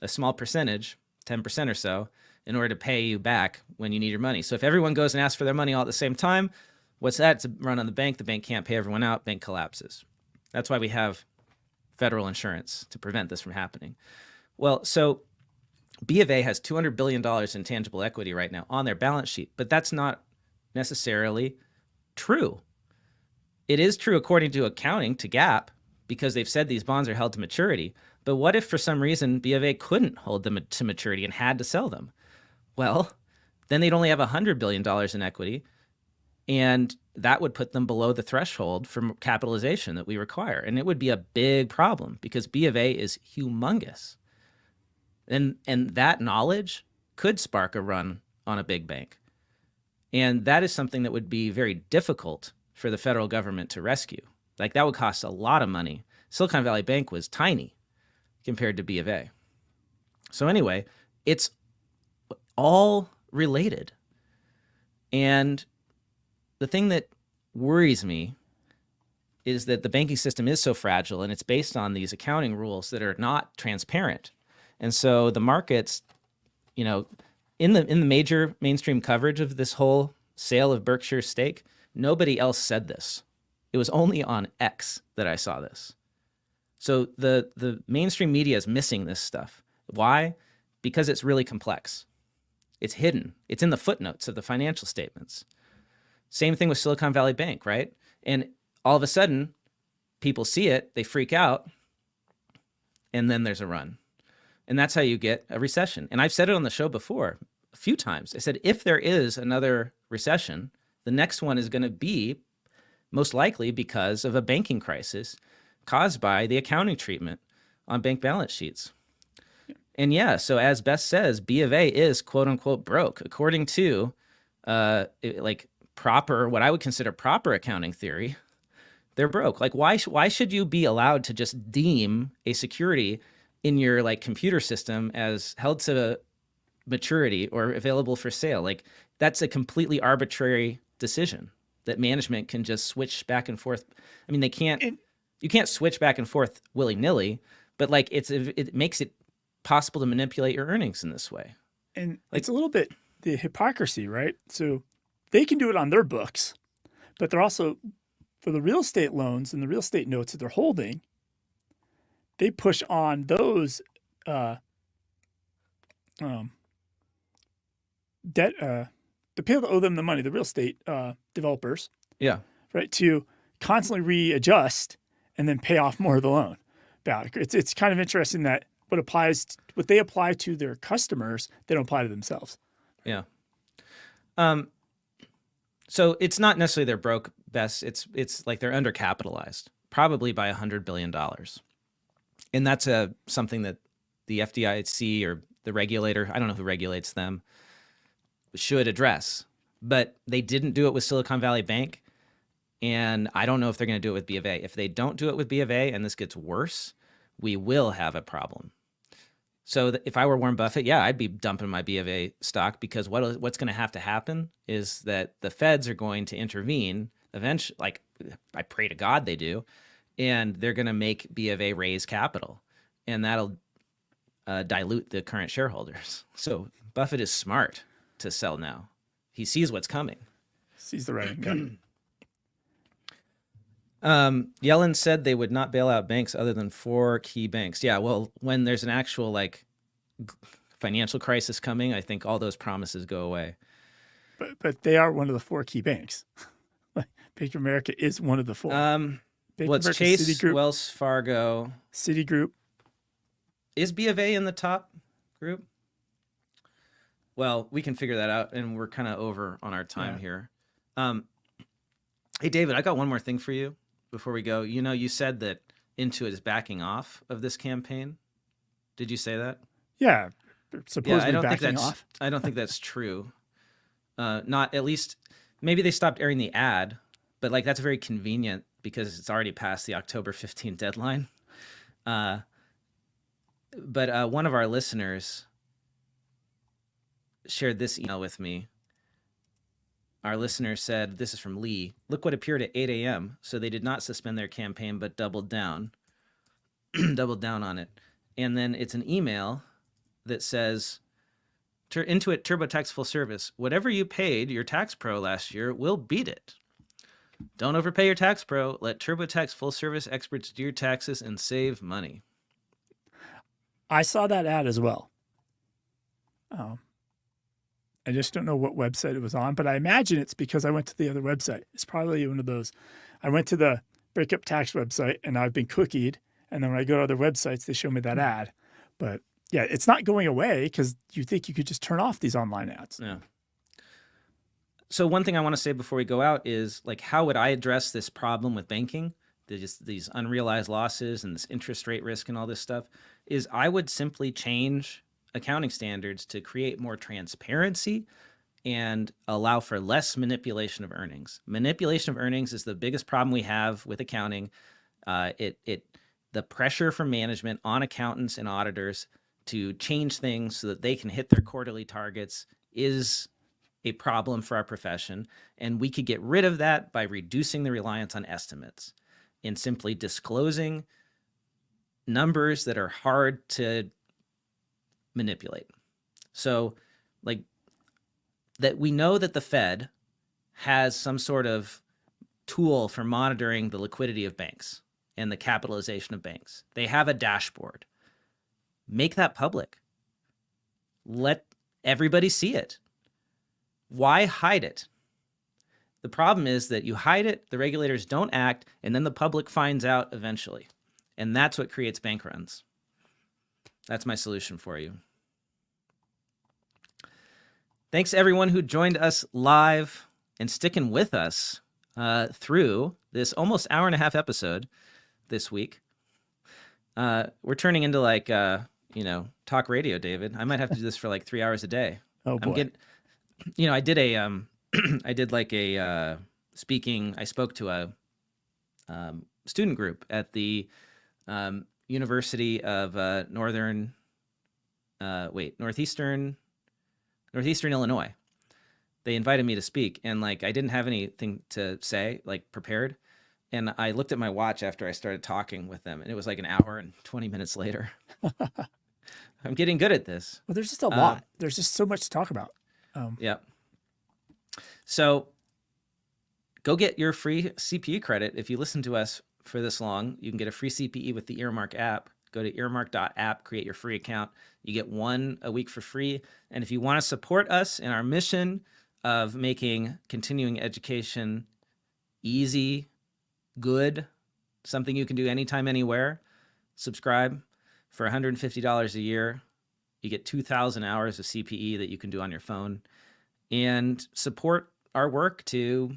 a small percentage, 10% or so, in order to pay you back when you need your money. So if everyone goes and asks for their money all at the same time, what's that? It's a run on the bank. The bank can't pay everyone out. Bank collapses. That's why we have federal insurance to prevent this from happening. Well, so B of A has $200 billion in tangible equity right now on their balance sheet, but that's not necessarily true. It is true according to accounting, to GAAP, because they've said these bonds are held to maturity. But what if for some reason B of A couldn't hold them to maturity and had to sell them? Well, then they'd only have $100 billion in equity, and that would put them below the threshold for capitalization that we require. And it would be a big problem because B of A is humongous. And that knowledge could spark a run on a big bank. And that is something that would be very difficult for the federal government to rescue. Like, that would cost a lot of money. Silicon Valley Bank was tiny compared to B of A. So anyway, it's all related. And the thing that worries me is that the banking system is so fragile, and it's based on these accounting rules that are not transparent. And so the markets, in the major mainstream coverage of this whole sale of Berkshire's stake, nobody else said this. It was only on X that I saw this. So the mainstream media is missing this stuff. Why? Because it's really complex. It's hidden. It's in the footnotes of the financial statements. Same thing with Silicon Valley Bank, right? And all of a sudden, people see it, they freak out, and then there's a run. And that's how you get a recession. And I've said it on the show before a few times. I said, if there is another recession, the next one is going to be most likely because of a banking crisis caused by the accounting treatment on bank balance sheets. And yeah, so as Beth says, B of A is quote unquote broke according to proper, what I would consider proper accounting theory. They're broke. Like, why should you be allowed to just deem a security in your computer system as held to maturity or available for sale? Like, that's a completely arbitrary decision that management can just switch back and forth. I mean, you can't switch back and forth willy-nilly, but it makes it possible to manipulate your earnings in this way. And it's a little bit the hypocrisy, right? So they can do it on their books, but they're also, for the real estate loans and the real estate notes that they're holding, they push on those debt, the people that owe them the money, the real estate developers, yeah, right, to constantly readjust and then pay off more of the loan back. It's kind of interesting that what they apply to their customers, they don't apply to themselves. Yeah. So it's not necessarily they're broke, Bess. It's like they're undercapitalized, probably by $100 billion. And that's something that the FDIC or the regulator, I don't know who regulates them, should address. But they didn't do it with Silicon Valley Bank, and I don't know if they're going to do it with B of A. If they don't do it with B of A and this gets worse, we will have a problem. So if I were Warren Buffett, yeah, I'd be dumping my B of A stock, because what's going to have to happen is that the feds are going to intervene eventually. Like, I pray to God they do, and they're going to make B of A raise capital, and that'll dilute the current shareholders. So Buffett is smart to sell now. He sees what's coming. Sees the writing. Yellen said they would not bail out banks other than 4 key banks. Yeah, well, when there's an actual financial crisis coming, I think all those promises go away. But they are one of the 4 key banks. Bank of America is one of the 4. It's Chase, Citigroup, Wells Fargo, Citigroup. Is B of A in the top group? Well, we can figure that out, and we're kind of over on our time here. Hey, David, I got one more thing for you before we go. You said that Intuit is backing off of this campaign. Did you say that? Yeah, supposedly backing off. I don't think that's true. Not, at least, maybe they stopped airing the ad, but that's very convenient because it's already past the October 15th deadline. But one of our listeners shared this email with me. our listener said, this is from Lee, look what appeared at 8 a.m. So they did not suspend their campaign, but doubled down, doubled down on it. And then it's an email that says, Intuit TurboTax Full Service, whatever you paid your tax pro last year, we'll beat it. Don't overpay your tax pro. Let TurboTax Full Service experts do your taxes and save money. I saw that ad as well. I just don't know what website it was on, but I imagine it's because I went to the other website. It's probably one of those. I went to the Breakup Tax website, and I've been cookied. And then when I go to other websites, they show me that ad. But yeah, it's not going away because you think you could just turn off these online ads. Yeah. So one thing I want to say before we go out is, like, how would I address this problem with banking? These unrealized losses and this interest rate risk and all this stuff is I would simply change accounting standards to create more transparency and allow for less manipulation of earnings. Manipulation of earnings is the biggest problem we have with accounting. The pressure from management on accountants and auditors to change things so that they can hit their quarterly targets is a problem for our profession. And we could get rid of that by reducing the reliance on estimates and simply disclosing numbers that are hard to manipulate. So, like, that we know that the Fed has some sort of tool for monitoring the liquidity of banks and the capitalization of banks. They have a dashboard. Make that public. Let everybody see it. Why hide it? The problem is that you hide it, the regulators don't act, and then the public finds out eventually. And that's what creates bank runs. That's my solution for you. Thanks everyone who joined us live and sticking with us through this almost hour and a half episode this week. We're turning into like, talk radio, David. I might have to do this for like 3 hours a day. Oh boy. I did a, I spoke to a student group at the University of Northeastern Illinois. They invited me to speak, and like I didn't have anything to say, like prepared. And I looked at my watch after I started talking with them, and it was like an hour and 20 minutes later. I'm getting good at this. Well, there's just a lot. There's just so much to talk about. Yeah. So go get your free CPE credit. If you listen to us for this long, you can get a free CPE with the Earmark app. Go to earmark.app, create your free account. You get one a week for free. And if you want to support us in our mission of making continuing education easy, good, something you can do anytime, anywhere, subscribe for $150 a year. You get 2,000 hours of CPE that you can do on your phone, and support our work to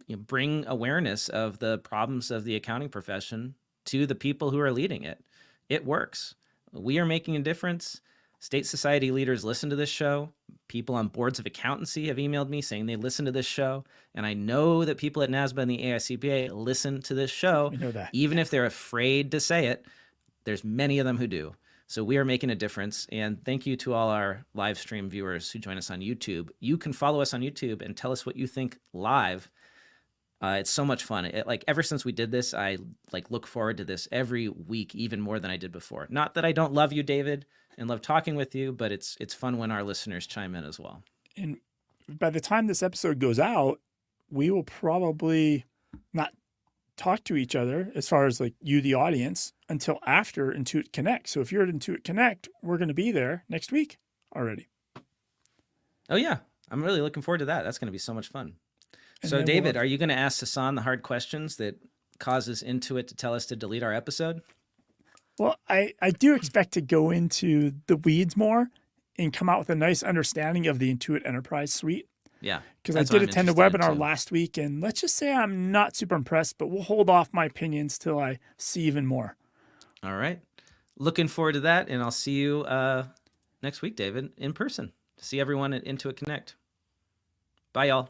bring awareness of the problems of the accounting profession to the people who are leading it. It works. We are making a difference. State society leaders listen to this show. People on boards of accountancy have emailed me saying they listen to this show. And I know that people at NASBA and the AICPA listen to this show. We know that. Even if they're afraid to say it, there's many of them who do. So we are making a difference. And thank you to all our live stream viewers who join us on YouTube. You can follow us on YouTube and tell us what you think live. It's so much fun. Ever since we did this, I look forward to this every week, even more than I did before. Not that I don't love you, David, and love talking with you, but it's fun when our listeners chime in as well. And by the time this episode goes out, we will probably not talk to each other as far as like you, the audience, until after Intuit Connect. So if you're at Intuit Connect, we're going to be there next week already. Oh yeah. I'm really looking forward to that. That's going to be so much fun. So David, are you going to ask Sasan the hard questions that causes Intuit to tell us to delete our episode? Well, I do expect to go into the weeds more and come out with a nice understanding of the Intuit Enterprise Suite. Yeah. Because I did attend a webinar last week, and let's just say I'm not super impressed, but we'll hold off my opinions till I see even more. All right. Looking forward to that, and I'll see you next week, David, in person. See everyone at Intuit Connect. Bye, y'all.